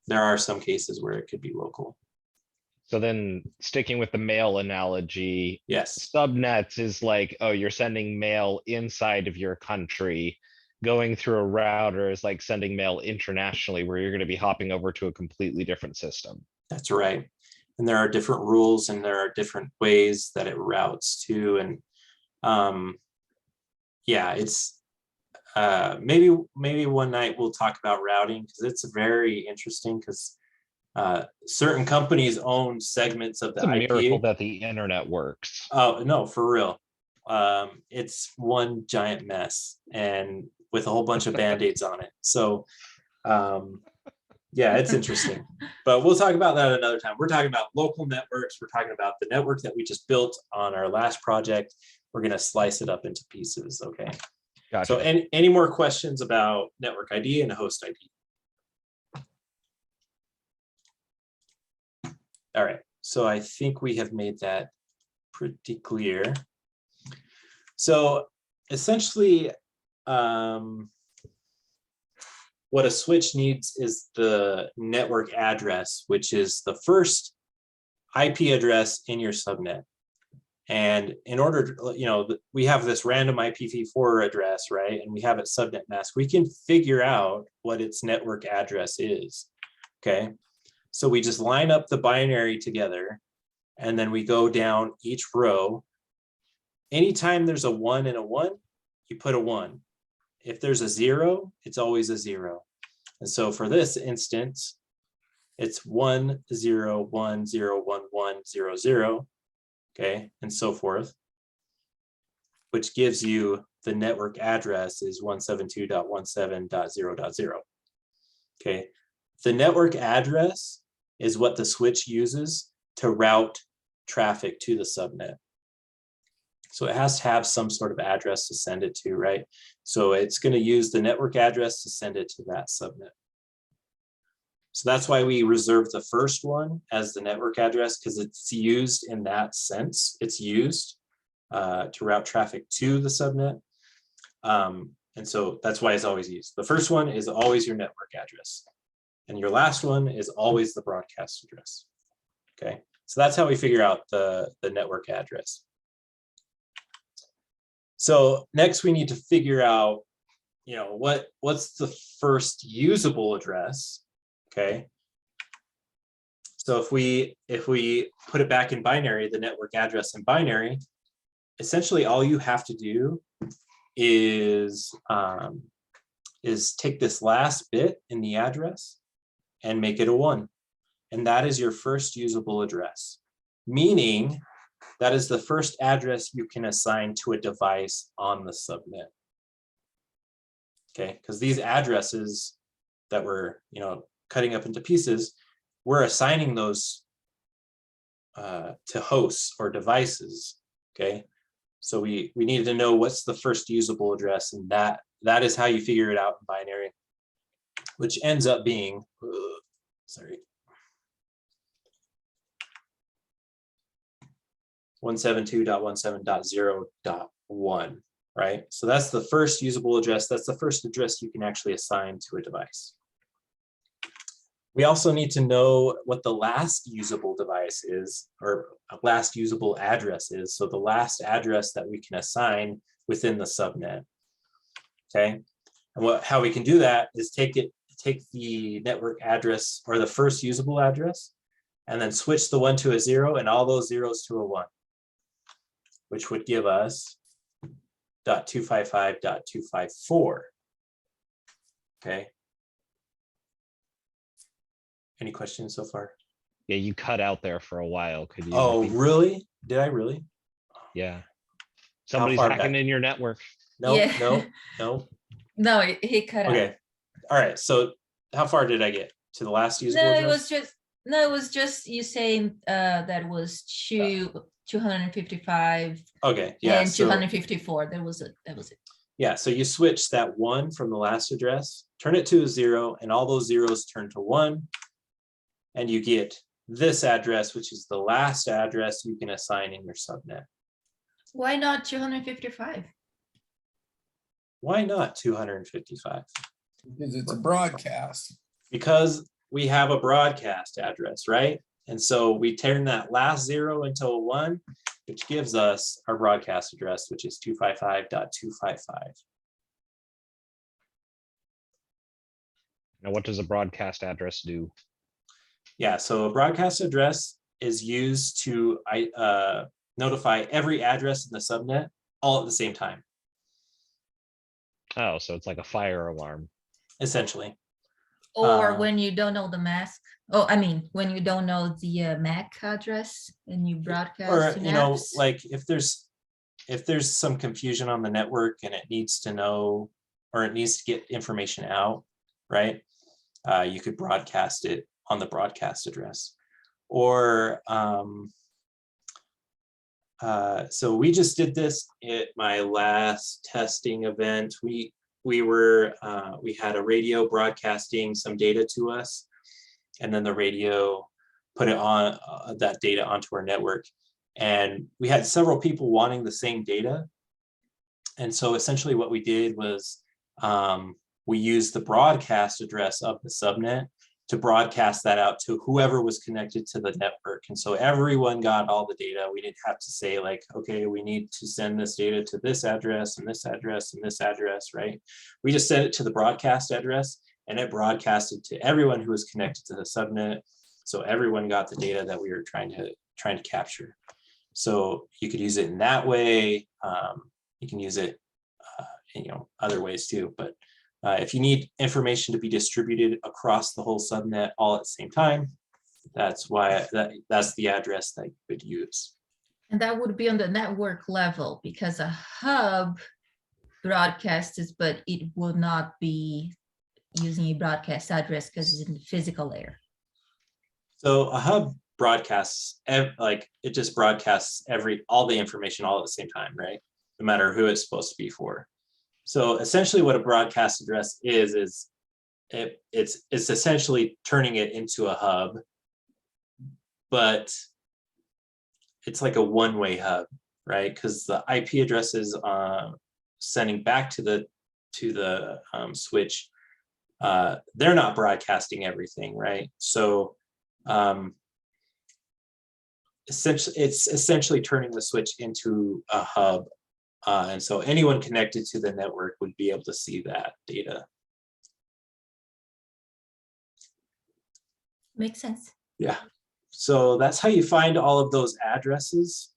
there are some cases where it could be local. So then sticking with the mail analogy, Yes, subnets is like, oh, you're sending mail inside of your country. Going through a router is like sending mail internationally, where you're going to be hopping over to a completely different system. that's right. And there are different rules and there are different ways that it routes to. And yeah, it's maybe one night we'll talk about routing, because it's very interesting, because certain companies own segments of It's the a miracle IP. that the internet works. Oh, no, for real. It's one giant mess, and with a whole bunch of band-aids on it. So yeah, it's interesting, but we'll talk about that another time. We're talking about local networks. We're talking about the network that we just built on our last project. We're going to slice it up into pieces. Okay. Gotcha. So any more questions about network ID and host ID? All right, so I think we have made that pretty clear. So essentially, what a switch needs is the network address, which is the first IP address in your subnet. And in order to, we have this random IPv4 address, right? And we have it subnet mask. We can figure out what its network address is, okay? So we just line up the binary together, and then we go down each row. Anytime there's a 1 and a 1, you put a 1. If there's a 0, it's always a 0. And so for this instance, it's 1 0 1 0 1 1 0 0, okay, and so forth, which gives you the network address is 172.17.0.0. Okay, the network address is what the switch uses to route traffic to the subnet. So it has to have some sort of address to send it to, right? So it's going to use the network address to send it to that subnet. So that's why we reserve the first one as the network address, because it's used in that sense. It's used to route traffic to the subnet. And so that's why it's always used. The first one is always your network address. And your last one is always the broadcast address. Okay, so that's how we figure out the network address. So next we need to figure out, what's the first usable address, okay? So if we put it back in binary, the network address in binary, essentially all you have to do is take this last bit in the address and make it a 1. And that is your first usable address, meaning that is the first address you can assign to a device on the subnet. Okay, because these addresses that we're cutting up into pieces, we're assigning those to hosts or devices. Okay, so we needed to know what's the first usable address, and that is how you figure it out in binary, which ends up being 172.17.0.1, right? So that's the first usable address. That's the first address you can actually assign to a device. We also need to know what the last usable device is, or last usable address is. So the last address that we can assign within the subnet. Okay, and how we can do that is take the network address, or the first usable address, and then switch the 1 to a 0 and all those zeros to a 1, which would give us .255.254. Okay. Any questions so far? Yeah, you cut out there for a while. Could you? Oh, repeat? really? Did I really? Yeah. Somebody's far hacking back? in your network. No, Yeah. no. No, he cut out. Okay. All right. So how far did I get to the last usable No, address? it was just you saying that was 255 Okay. Yeah. and So 254. That was it. Yeah, so you switch that 1 from the last address, turn it to a 0, and all those zeros turn to 1. And you get this address, which is the last address you can assign in your subnet. Why not 255? Why not 255? Because it's a broadcast. Because we have a broadcast address, right? And so we turn that last 0 into a 1, which gives us our broadcast address, which is 255.255. Now, what does a broadcast address do? Yeah, so a broadcast address is used to notify every address in the subnet all at the same time, Oh, so it's like a fire alarm. essentially. Or Uh, when you don't know the mask? Oh, I mean, when you don't know the MAC address and you broadcast Or, to you know, apps? like if there's some confusion on the network and it needs to know, or it needs to get information out, right? You could broadcast it on the broadcast address. Or so we just did this at my last testing event. We had a radio broadcasting some data to us, and then the radio put it on that data onto our network. And we had several people wanting the same data. And so essentially what we did was we used the broadcast address of the subnet to broadcast that out to whoever was connected to the network. And so everyone got all the data. We didn't have to say like, okay, we need to send this data to this address and this address and this address, right? We just sent it to the broadcast address and it broadcasted to everyone who was connected to the subnet. So everyone got the data that we were trying to capture. So you could use it in that way. You can use it, other ways too. But if you need information to be distributed across the whole subnet all at the same time, that's the address that you would use. And that would be on the network level because a hub broadcasts, but it will not be using a broadcast address because it's in the physical layer. So a hub broadcasts, like it just broadcasts all the information all at the same time, right? No matter who it's supposed to be for. So essentially what a broadcast address is it's essentially turning it into a hub, but it's like a one-way hub, right? Because the IP addresses sending back to the switch, they're not broadcasting everything, right? So it's essentially turning the switch into a hub. And so anyone connected to the network would be able to see that data. Makes sense. Yeah. So that's how you find all of those addresses.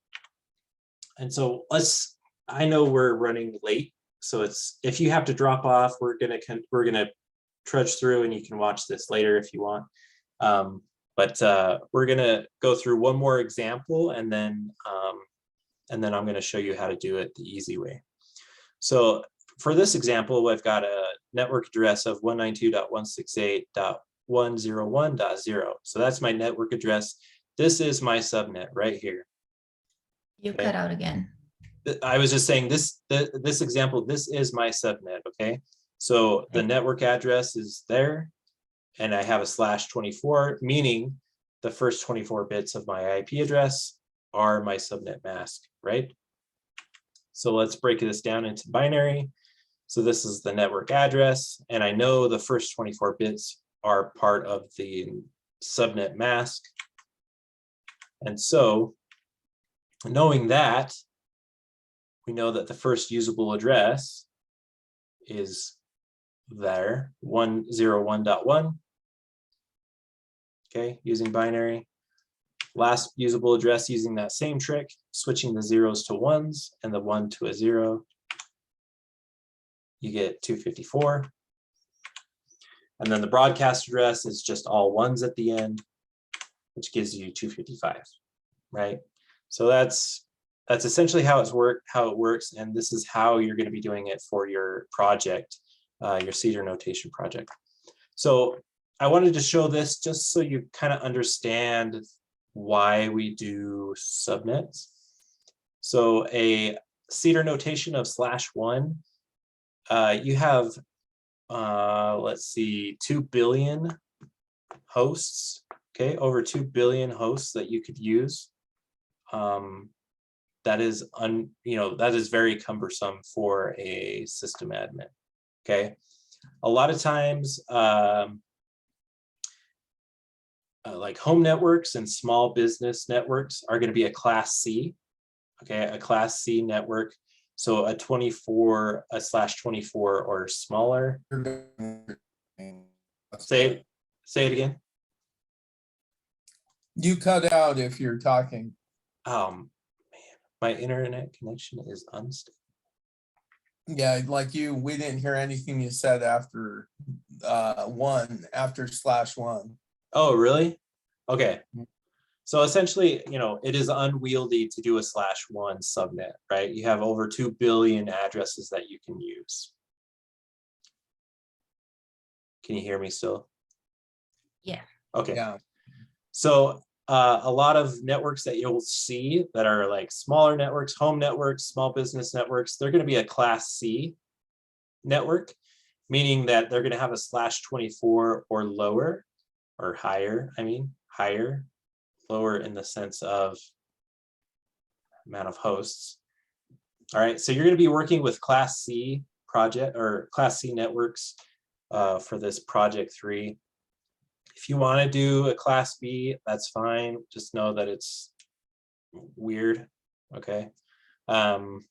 And so I know we're running late. So if you have to drop off, we're gonna trudge through and you can watch this later if you want. But we're gonna go through one more example and then I'm going to show you how to do it the easy way. So for this example, I've got a network address of 192.168.101.0. So that's my network address. This is my subnet right here. You Okay. cut out again. I was just saying this example, this is my subnet, okay? So the network address is there and I have a /24, meaning the first 24 bits of my IP address are my subnet mask, right? So let's break this down into binary. So this is the network address, and I know the first 24 bits are part of the subnet mask. And so knowing that, we know that the first usable address is there, 101.1. Okay, using binary. Last usable address using that same trick, switching the zeros to ones and the 1 to a 0. You get 254. And then the broadcast address is just all ones at the end, which gives you 255, right? So that's essentially how it works. And this is how you're going to be doing it for your project, your Cedar notation project. So I wanted to show this just so you kind of understand why we do subnets. So a Cedar notation of /1 you have, let's see, 2 billion hosts, okay, over 2 billion hosts that you could use. That is that is very cumbersome for a system admin, okay? A lot of times, like home networks and small business networks are going to be a class C, okay, a class C network. So a 24/24 or smaller. Say it again. You cut out if you're talking. Man, my internet connection is unstable. Yeah, like we didn't hear anything you said after after /1. Oh, really? Okay. So essentially, it is unwieldy to do a /1 subnet, right? You have over 2 billion addresses that you can use. Can you hear me still? Yeah. Okay. Yeah. So a lot of networks that you'll see that are like smaller networks, home networks, small business networks, they're going to be a class C network, meaning that they're going to have a /24 or lower or higher. I mean, higher, lower in the sense of amount of hosts. All right, so you're going to be working with class C project or class C networks for this project 3. If you want to do a class B, that's fine. Just know that it's weird. Okay. And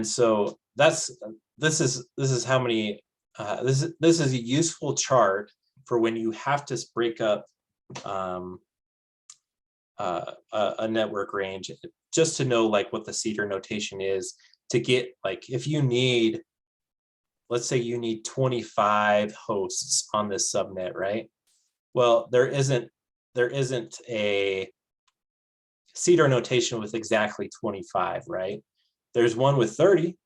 so this is how many this is a useful chart for when you have to break up a network range, just to know like what the CEDAR notation is to get, like, if you need, let's say you need 25 hosts on this subnet, right? Well, there isn't a CEDAR notation with exactly 25, right? There's one with 30.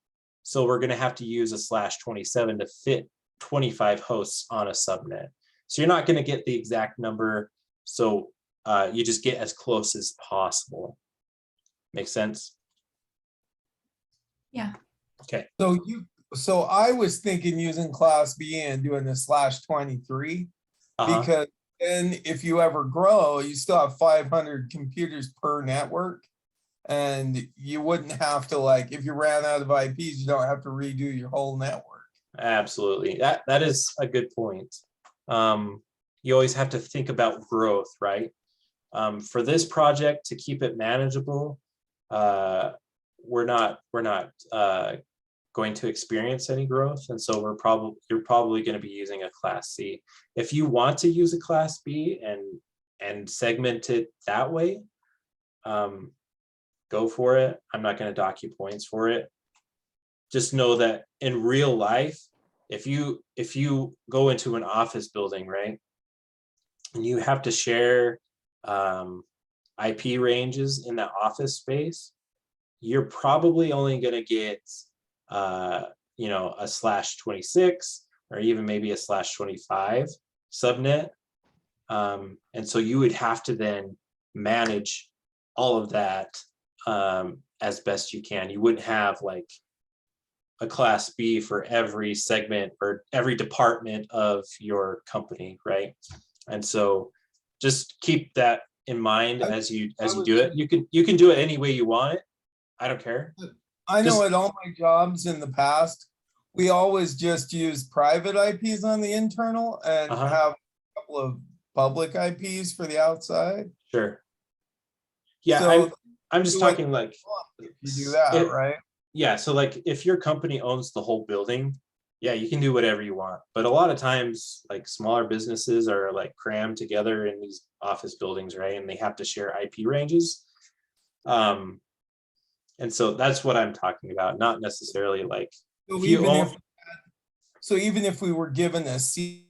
So we're going to have to use a /27 to fit 25 hosts on a subnet. So you're not going to get the exact number. So you just get as close as possible. Make sense? Yeah. Okay. So I was thinking using class B and doing the /23 because then if you ever grow, you still have 500 computers per network. And you wouldn't have to, like, if you ran out of IPs, you don't have to redo your whole network. Absolutely. That is a good point. You always have to think about growth, right? For this project, to keep it manageable, we're not going to experience any growth, and so you're probably going to be using a class C. If you want to use a class B and segment it that way, go for it. I'm not going to dock you points for it. Just know that in real life, if you go into an office building, right, and you have to share IP ranges in that office space, you're probably only going to get a /26 or even maybe a /25 subnet, and so you would have to then manage all of that as best you can. You wouldn't have like a class B for every segment or every department of your company, right? And so just keep that in mind as you do it. You can do it any way you want it. I don't care. I know at all my jobs in the past, we always just use private IPs on the internal and have a couple of public IPs for the outside. Sure. Yeah, so I'm just talking like you do that, right? Yeah, so like if your company owns the whole building, yeah, you can do whatever you want. But a lot of times, like smaller businesses are like crammed together in these office buildings, right? And they have to share IP ranges. And so that's what I'm talking about, not necessarily like so even if we were given a C,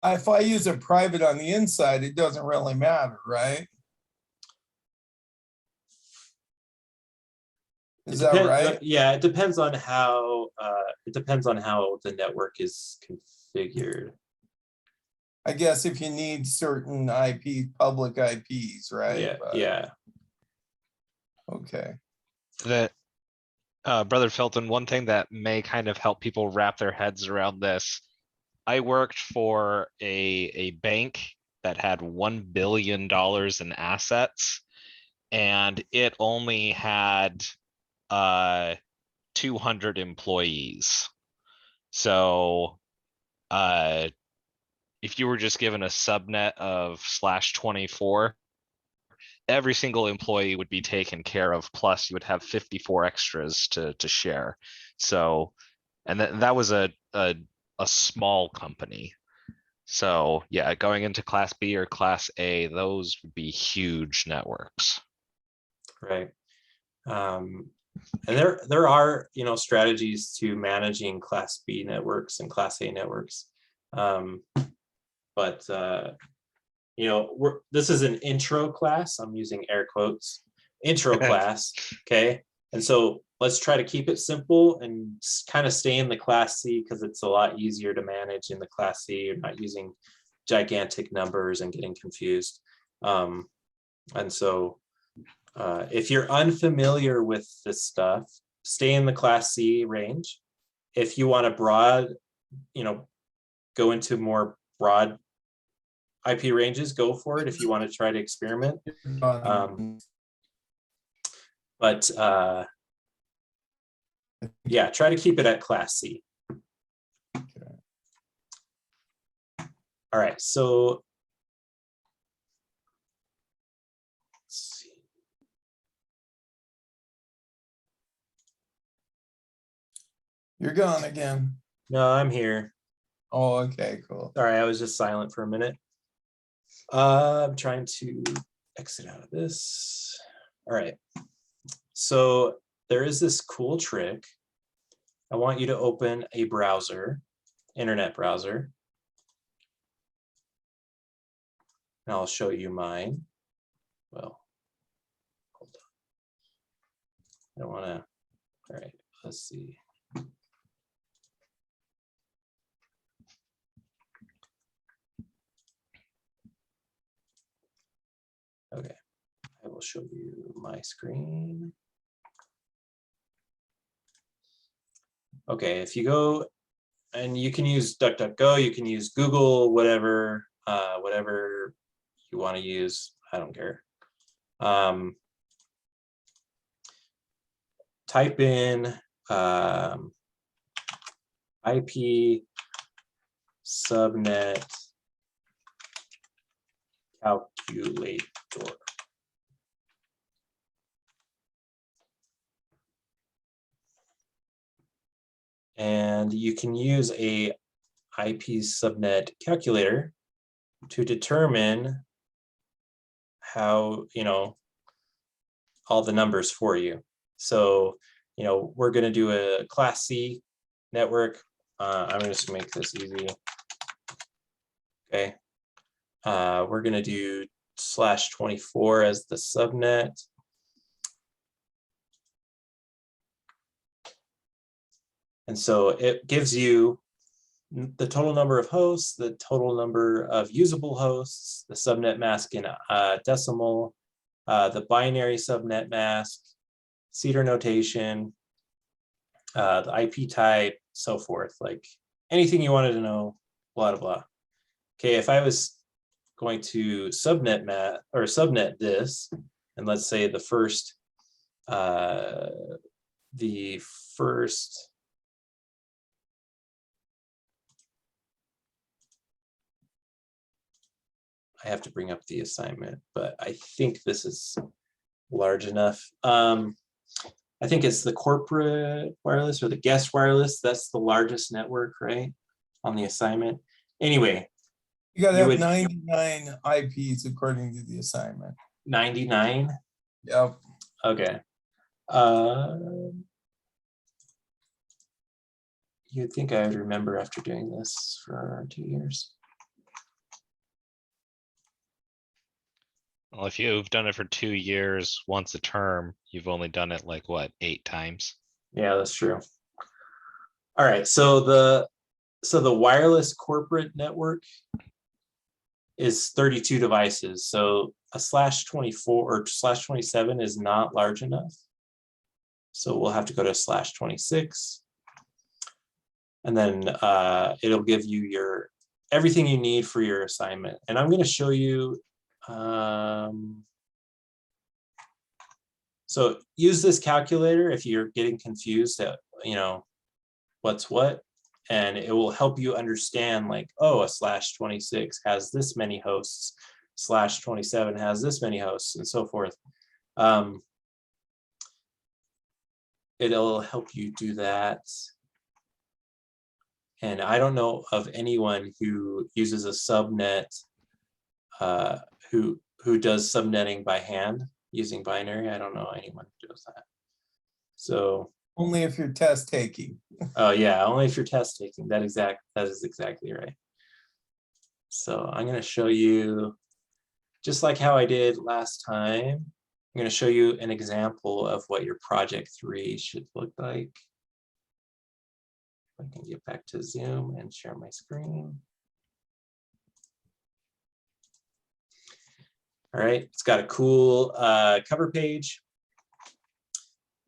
if I use a private on the inside, it doesn't really matter, right? Is that right? Yeah, it depends on how the network is configured. I guess if you need certain IP, public IPs, right? Yeah, yeah. Okay. Brother Felton, one thing that may kind of help people wrap their heads around this. I worked for a bank that had $1 billion in assets. And it only had 200 employees. So if you were just given a subnet of /24, every single employee would be taken care of, plus you would have 54 extras to share. So, and that was a small company. So yeah, going into Class B or Class A, those would be huge networks. Right. And there are, you know, strategies to managing Class B networks and Class A networks. But you know, this is an intro class. I'm using air quotes, intro class. Okay. And so let's try to keep it simple and kind of stay in the Class C, because it's a lot easier to manage in the Class C. You're not using gigantic numbers and getting confused. And so if you're unfamiliar with this stuff, stay in the Class C range. If you want to go into more broad IP ranges, go for it if you want to try to experiment. But yeah, try to keep it at Class C. All right, so let's see. You're gone again. No, I'm here. Oh, okay, cool. Sorry, I was just silent for a minute. I'm trying to exit out of this. All right. So there is this cool trick. I want you to open a browser, internet browser. And I'll show you mine. Well, hold on. I don't want to. All right, let's see. Okay, I will show you my screen. Okay, if you go, and you can use DuckDuckGo, you can use Google, whatever you want to use. I don't care. Type in IP subnet calculator. And you can use a IP subnet calculator to determine how, all the numbers for you. So, we're going to do a Class C network. I'm just going to make this easy. Okay. We're going to do /24 as the subnet. And so it gives you the total number of hosts, the total number of usable hosts, the subnet mask in decimal, the binary subnet mask, CEDAR notation, the IP type, so forth, like anything you wanted to know, blah, blah, blah. Okay, if I was going to subnet this, and let's say the first I have to bring up the assignment, but I think this is large enough. I think it's the corporate wireless or the guest wireless. That's the largest network, right? On the assignment. Anyway. You gotta have 99 IPs according to the assignment. 99? Yep. Okay. You'd think I would remember after doing this for 2 years. Well, if you've done it for 2 years, once a term, you've only done it like what, 8 times? Yeah, that's true. All right, so the wireless corporate network is 32 devices. So a /24 or /27 is not large enough. So we'll have to go to /26. And then it'll give you your everything you need for your assignment. And I'm going to show you. So use this calculator if you're getting confused at, what's what, and it will help you understand like, oh, a /26 has this many hosts, /27 has this many hosts, and so forth. It'll help you do that. And I don't know of anyone who uses a subnet who does subnetting by hand using binary. I don't know anyone who does that. So Only if you're test taking. oh yeah, only if you're test taking. That is exactly right. So I'm going to show you, just like how I did last time, I'm going to show you an example of what your project 3 should look like. I can get back to Zoom and share my screen. All right, it's got a cool cover page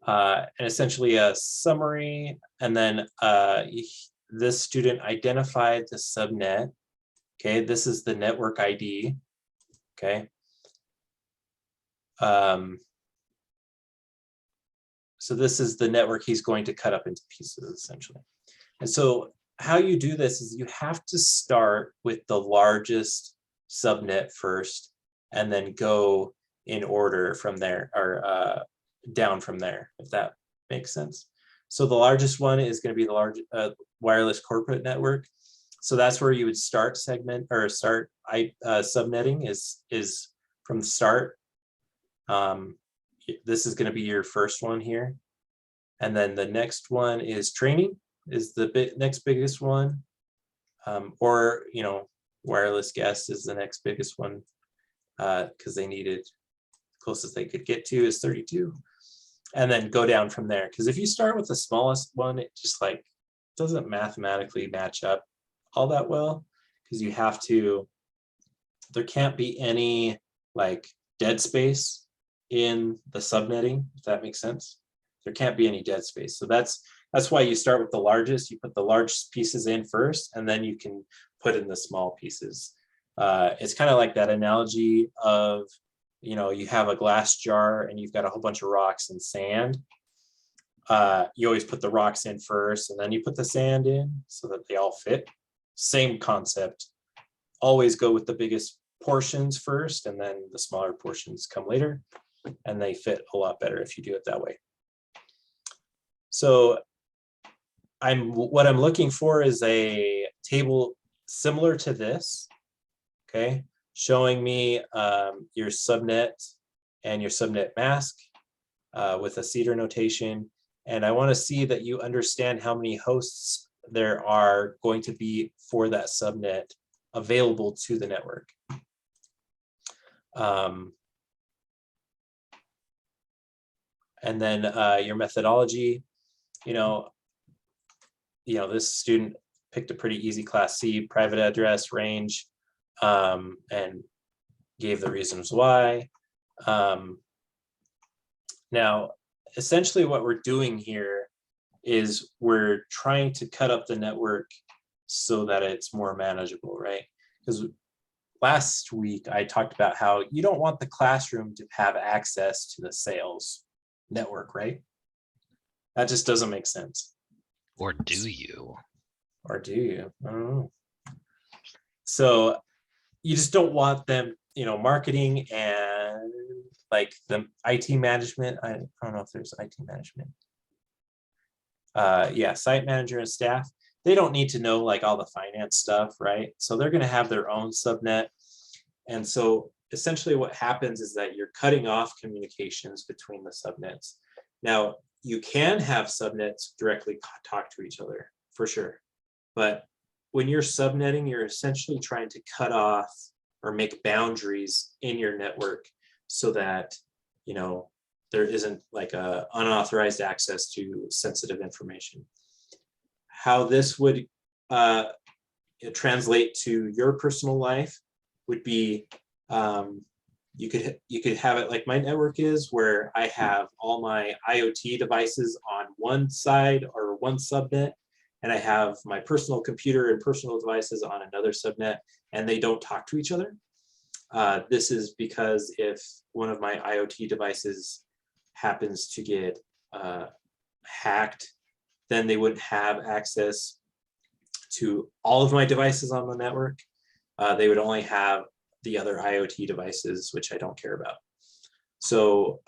and essentially a summary. And then this student identified the subnet. Okay, this is the network ID. Okay. So this is the network he's going to cut up into pieces, essentially. And so how you do this is you have to start with the largest subnet first, and then go in order from there, or down from there, if that makes sense. So the largest one is going to be the large wireless corporate network. So that's where you would start subnetting is from the start. This is going to be your first one here. And then the next one is training, is the next biggest one. Or, wireless guest is the next biggest one, because they needed, closest they could get to is 32. And then go down from there. Because if you start with the smallest one, it just like doesn't mathematically match up all that well, because you have to, there can't be any like dead space in the subnetting, if that makes sense. There can't be any dead space. So that's why you start with the largest. You put the large pieces in first, and then you can put in the small pieces. It's kind of like that analogy of, you have a glass jar and you've got a whole bunch of rocks and sand. You always put the rocks in first, and then you put the sand in so that they all fit. Same concept. Always go with the biggest portions first, and then the smaller portions come later, and they fit a lot better if you do it that way. So what I'm looking for is a table similar to this, okay, showing me your subnet and your subnet mask with a CEDAR notation. And I want to see that you understand how many hosts there are going to be for that subnet available to the network. And then your methodology, this student picked a pretty easy class C, private address range, and gave the reasons why. Now, essentially what we're doing here is we're trying to cut up the network so that it's more manageable, right? Because last week I talked about how you don't want the classroom to have access to the sales network, right? That just doesn't make sense. Or do you? Or do you? I don't know. So you just don't want them, marketing and like the IT management. I don't know if there's IT management. Yeah, site manager and staff. They don't need to know like all the finance stuff, right? So they're going to have their own subnet. And so essentially what happens is that you're cutting off communications between the subnets. Now, you can have subnets directly talk to each other, for sure. But when you're subnetting, you're essentially trying to cut off or make boundaries in your network so that, there isn't like a unauthorized access to sensitive information. How this would translate to your personal life would be you could have it like my network is, where I have all my IoT devices on one side or one subnet, and I have my personal computer and personal devices on another subnet, and they don't talk to each other. This is because if one of my IoT devices happens to get hacked, then they wouldn't have access to all of my devices on the network. They would only have the other IoT devices, which I don't care about. So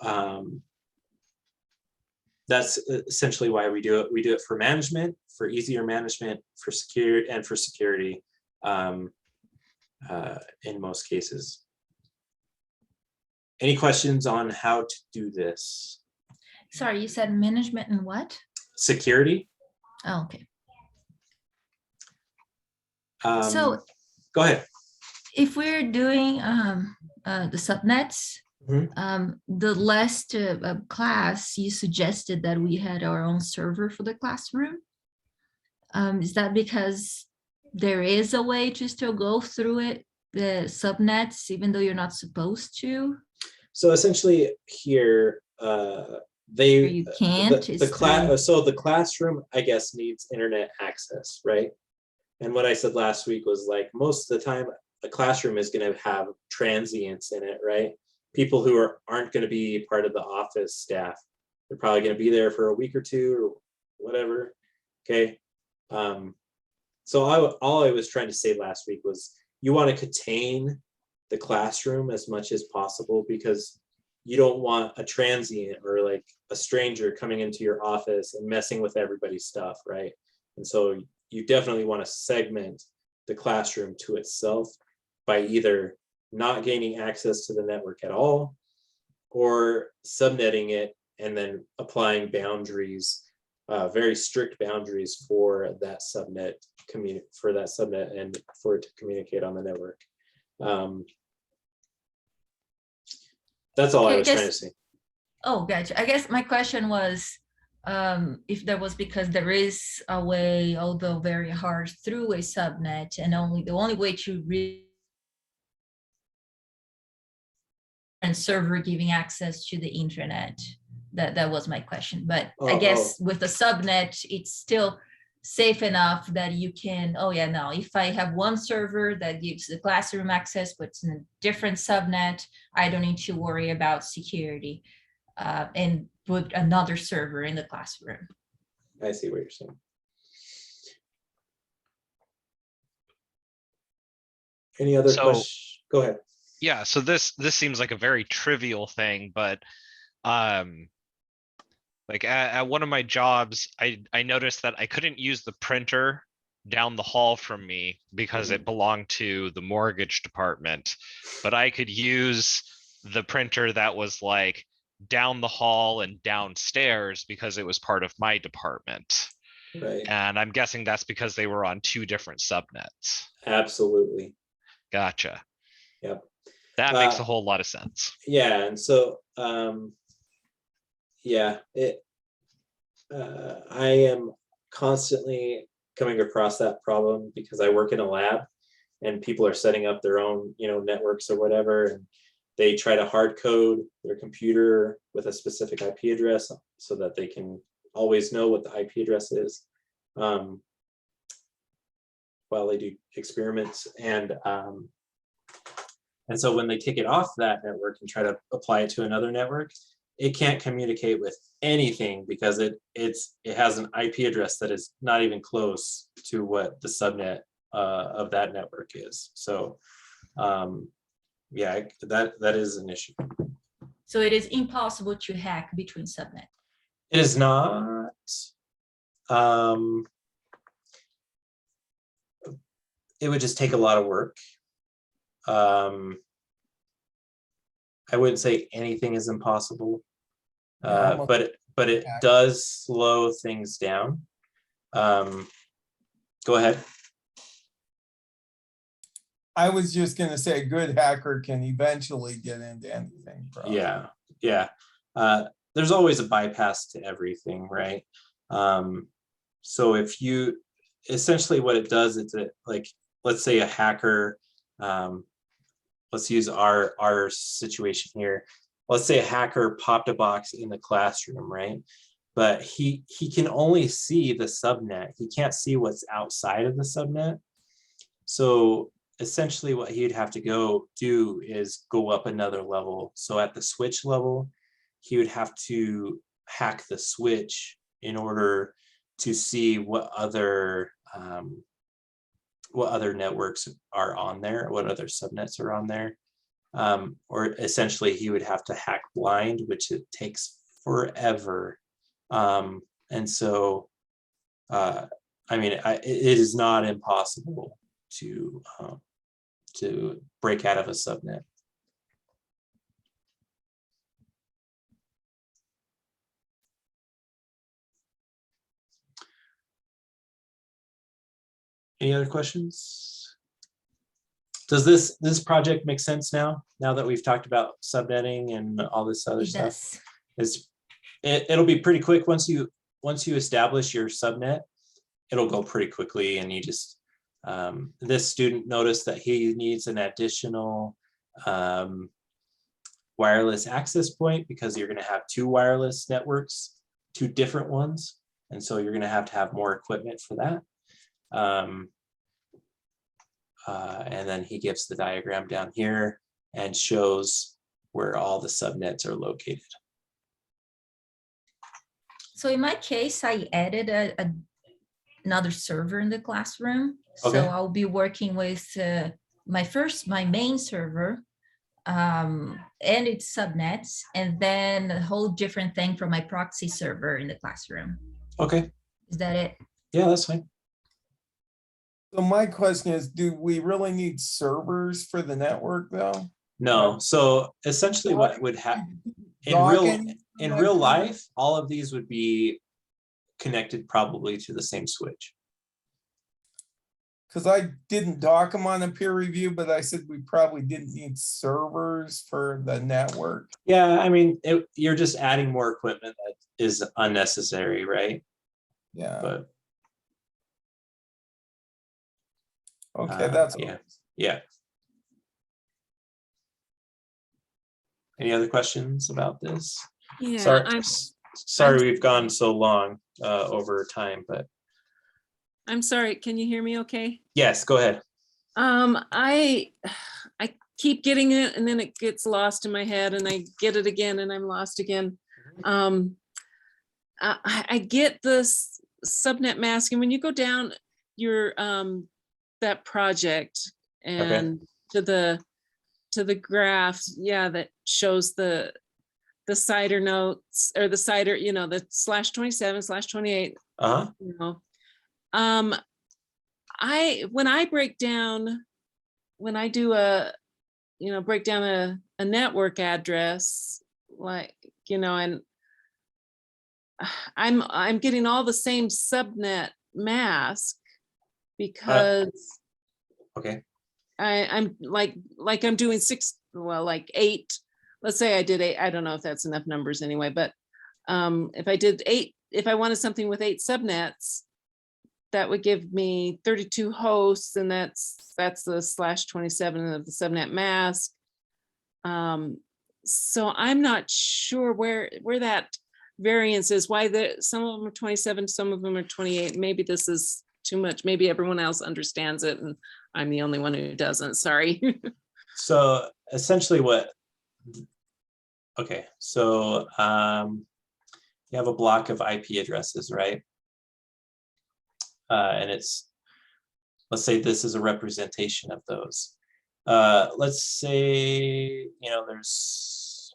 that's essentially why we do it. We do it for management, for easier management, for security, and for security in most cases. Any questions on how to do this? Sorry, you said management and what? Security. Oh, okay. So So go ahead. if we're doing the subnets, the last class you suggested that we had our own server for the classroom. Is that because there is a way to still go through it, the subnets, even though you're not supposed to? So essentially here, Or they you can't? the It's class. So the classroom, I guess, needs internet access, right? And what I said last week was like most of the time, a classroom is going to have transients in it, right? People who aren't going to be part of the office staff. They're probably going to be there for a week or two or whatever. Okay. So all I was trying to say last week was you want to contain the classroom as much as possible, because you don't want a transient or like a stranger coming into your office and messing with everybody's stuff, right? And so you definitely want to segment the classroom to itself by either not gaining access to the network at all or subnetting it and then applying boundaries, very strict boundaries for that subnet and for it to communicate on the network. That's all I was trying to say. Oh, gotcha. I guess my question was if there was, because there is a way, although very hard, through a subnet, and the only way to read and server giving access to the internet. That was my question. But I guess with the subnet, it's still safe enough that you can, if I have one server that gives the classroom access, but it's in a different subnet, I don't need to worry about security and put another server in the classroom. I see what you're saying. Any other questions? Go ahead. Yeah, so this seems like a very trivial thing, but like at one of my jobs, I noticed that I couldn't use the printer down the hall from me because it belonged to the mortgage department, but I could use the printer that was like down the hall and downstairs because it was part of my department. Right. And I'm guessing that's because they were on two different subnets. Absolutely. Gotcha. Yep. That makes a whole lot of sense. Yeah, and so I am constantly coming across that problem because I work in a lab and people are setting up their own, networks or whatever, and they try to hard code their computer with a specific IP address so that they can always know what the IP address is while they do experiments. And so when they take it off that network and try to apply it to another network, it can't communicate with anything because it has an IP address that is not even close to what the subnet of that network is. So that is an issue. So it is impossible to hack between subnet. It is not. It would just take a lot of work. I wouldn't say anything is impossible, but it does slow things down. Go ahead. I was just gonna say a good hacker can eventually get into anything. Probably. Yeah. There's always a bypass to everything, right? So if you, essentially what it does, it's like, let's say a hacker let's use our situation here. Let's say a hacker popped a box in the classroom, right? But he can only see the subnet. He can't see what's outside of the subnet. So essentially what he'd have to go do is go up another level. So at the switch level, he would have to hack the switch in order to see what other networks are on there, what other subnets are on there. Or essentially he would have to hack blind, which it takes forever. And so, I mean, it is not impossible to break out of a subnet. Any other questions? Does this project make sense now that we've talked about subnetting and all this other It stuff? does. It'll be pretty quick once you establish your subnet. It'll go pretty quickly, and you just this student noticed that he needs an additional wireless access point because you're going to have two wireless networks, two different ones, and so you're going to have more equipment for that. And then he gives the diagram down here and shows where all the subnets are located. So in my case, I added another server in the classroom. Okay. So I'll be working with my main server and its subnets, and then a whole different thing from my proxy server in the classroom. Okay. Is that it? Yeah, that's fine. So my question is, do we really need servers for the network though? No. So essentially what would happen in real life, all of these would be connected probably to the same switch. Because I didn't dock them on a peer review, but I said we probably didn't need servers for the network. Yeah, I mean, you're just adding more equipment that is unnecessary, right? Yeah, But okay, that's all. yeah. Any other questions about this? Yeah, Sorry we've gone so long over time, but I'm sorry. Can you hear me okay? yes, go ahead. I keep getting it and then it gets lost in my head and I get it again and I'm lost again. I get this subnet masking. When you go down your that project and to the graph, yeah, that shows the CIDR notes or the CIDR, you know, the /27/28, you know. When I do break down a network address, like, you know, and I'm getting all the same subnet mask because Okay. I'm like I'm doing 8. Let's say I did 8. I don't know if that's enough numbers anyway, but if I did 8, if I wanted something with 8 subnets, that would give me 32 hosts, and that's the /27 of the subnet mask. So I'm not sure where that variance is, why some of them are 27, some of them are 28. Maybe this is too much. Maybe everyone else understands it and I'm the only one who doesn't. Sorry. So essentially so you have a block of IP addresses, right? And let's say this is a representation of those. Let's say, you know, there's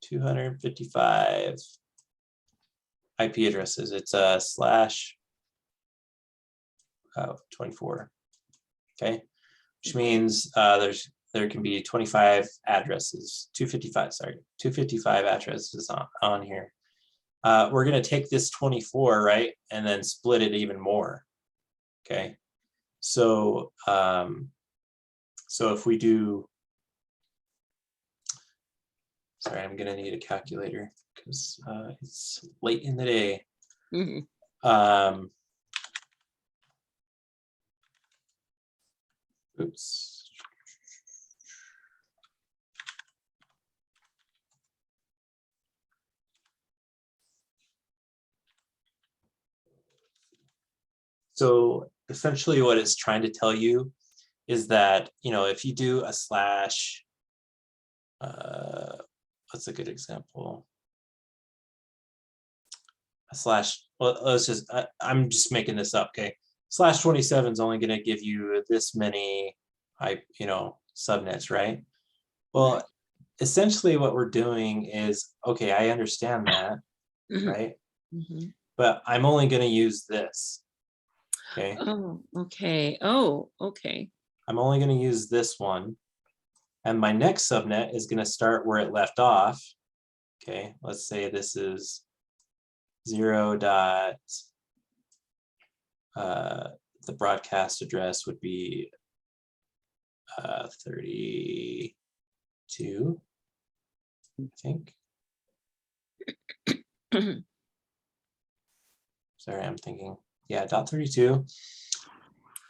255 IP addresses. It's a /24, okay? Which means there can be 25 addresses, 255 addresses on here. We're gonna take this 24, right? And then split it even more, okay? So, so if we do, sorry, I'm gonna need a calculator because it's late in the day. Mhm. Oops. So essentially what it's trying to tell you is that, if you do a slash, what's a good example? A slash, well, I'm just making this up, okay? Slash 27 is only going to give you this many, subnets, right? Well, essentially what we're doing is, okay, I understand that, Mhm. right? Mhm. But I'm only going to use this. Okay, Oh, okay. Oh, okay. I'm only going to use this one. And my next subnet is going to start where it left off. Okay, let's say this is 0 dot, the broadcast address would be 32, I think. Sorry, I'm thinking, yeah, dot 32.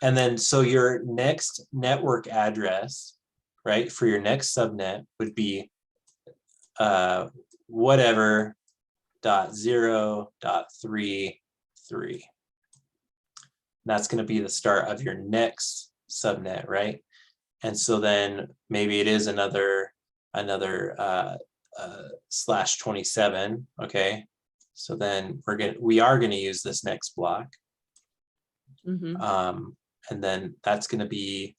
And then, so your next network address, right, for your next subnet would be whatever .0.33. That's going to be the start of your next subnet, right? And so then maybe it is another slash 27. Okay, so then we are going to use this next block. Mhm. And then that's going to be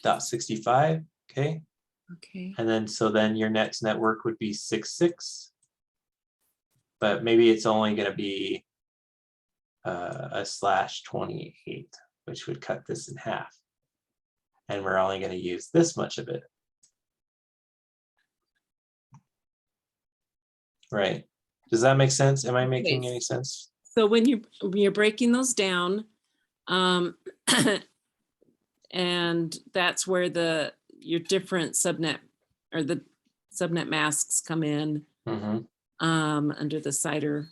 65.65. Okay. Okay. And then, so then your next network would be 66. But maybe it's only going to be a slash 28, which would cut this in half. And we're only going to use this much of it. Right. Does that make sense? Am I making Okay. any sense? So when you're breaking those down, and that's where your different subnet or the subnet masks come in, Mm-hmm. under the CIDR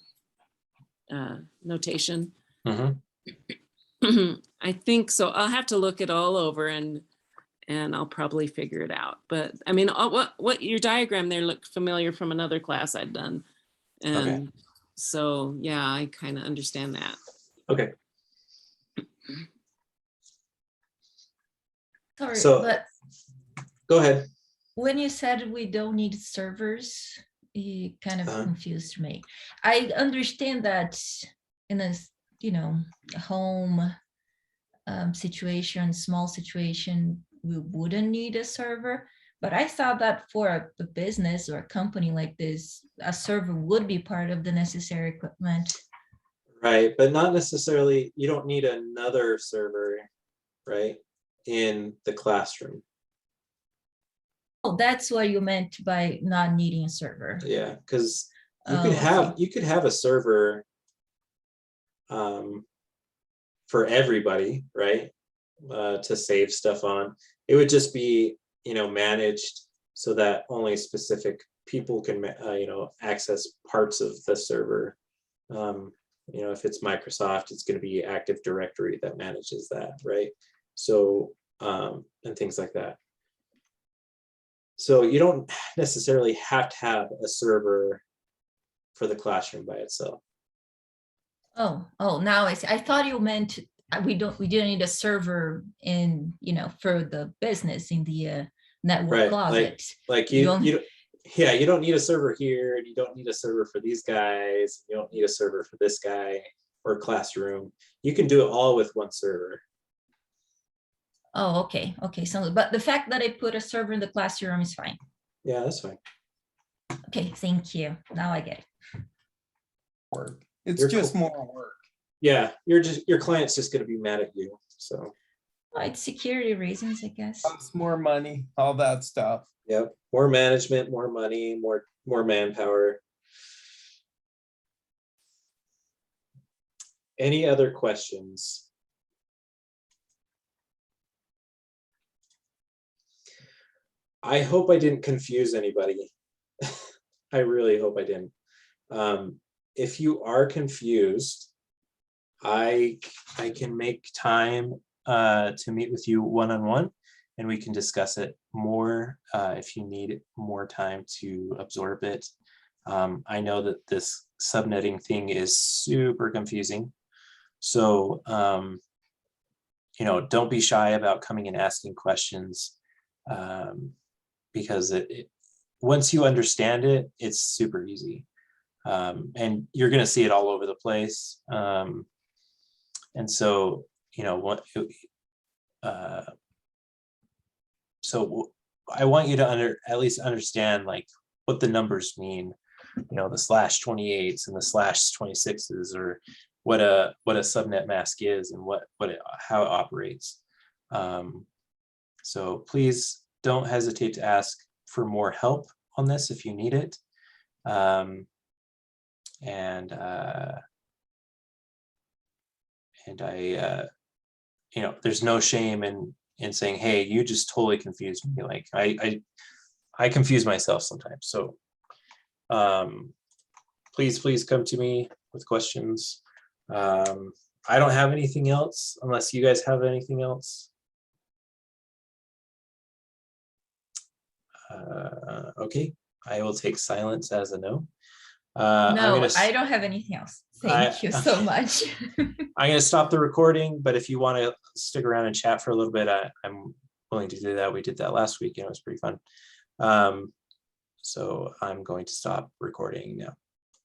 notation. Mm-hmm. I think so. I'll have to look it all over and I'll probably figure it out. But I mean, what your diagram there looked familiar from another class I'd done. And so, yeah, I kind of understand that. Okay. Sorry, So- but Go ahead. when you said we don't need servers, it kind of Uh-huh. confused me. I understand that in a home situation, small situation, we wouldn't need a server. But I thought that for a business or a company like this, a server would be part of the necessary equipment. Right, but not necessarily, you don't need another server, right, in the classroom. Oh, that's what you meant by not needing a server. Yeah, because you Oh, could have okay. you could have a server for everybody, right? To save stuff on. It would just be, managed so that only specific people can, access parts of the server. If it's Microsoft, it's going to be Active Directory that manages that, right? So, and things like that. So you don't necessarily have to have a server for the classroom by itself. Oh, now I see. I thought you meant we didn't need a server in, for the business in the network Right, closet. Like You you don't- don't, yeah, you don't need a server here, and you don't need a server for these guys, you don't need a server for this guy or classroom. You can do it all with one server. Oh, okay. So, but the fact that I put a server in the classroom is fine. Yeah, that's fine. Okay, thank you. Now I get it. Work. It's You're just cool. more work. Yeah, your client's just gonna be mad at you, so. Well, it's security reasons, I guess. Costs more money, all that stuff. Yep, more management, more money, more manpower. Any other questions? I hope I didn't confuse anybody. I really hope I didn't. If you are confused, I can make time to meet with you one-on-one and we can discuss it more if you need more time to absorb it. I know that this subnetting thing is super confusing. So, you know, don't be shy about coming and asking questions, because once you understand it, it's super easy. And you're going to see it all over the place. And so, you know, so I want you to at least understand like what the numbers mean, you know, the /28s and the /26s, or what a subnet mask is and how it operates. So please don't hesitate to ask for more help on this if you need it. And I, you know, there's no shame in saying, hey, you just totally confused me. Like I confuse myself sometimes. So please come to me with questions. I don't have anything else unless you guys have anything else. Okay, I will take silence as a no. No, I don't have anything else. Thank you so much. I'm going to stop the recording, but if you want to stick around and chat for a little bit, I'm willing to do that. We did that last week and it was pretty fun. So I'm going to stop recording now.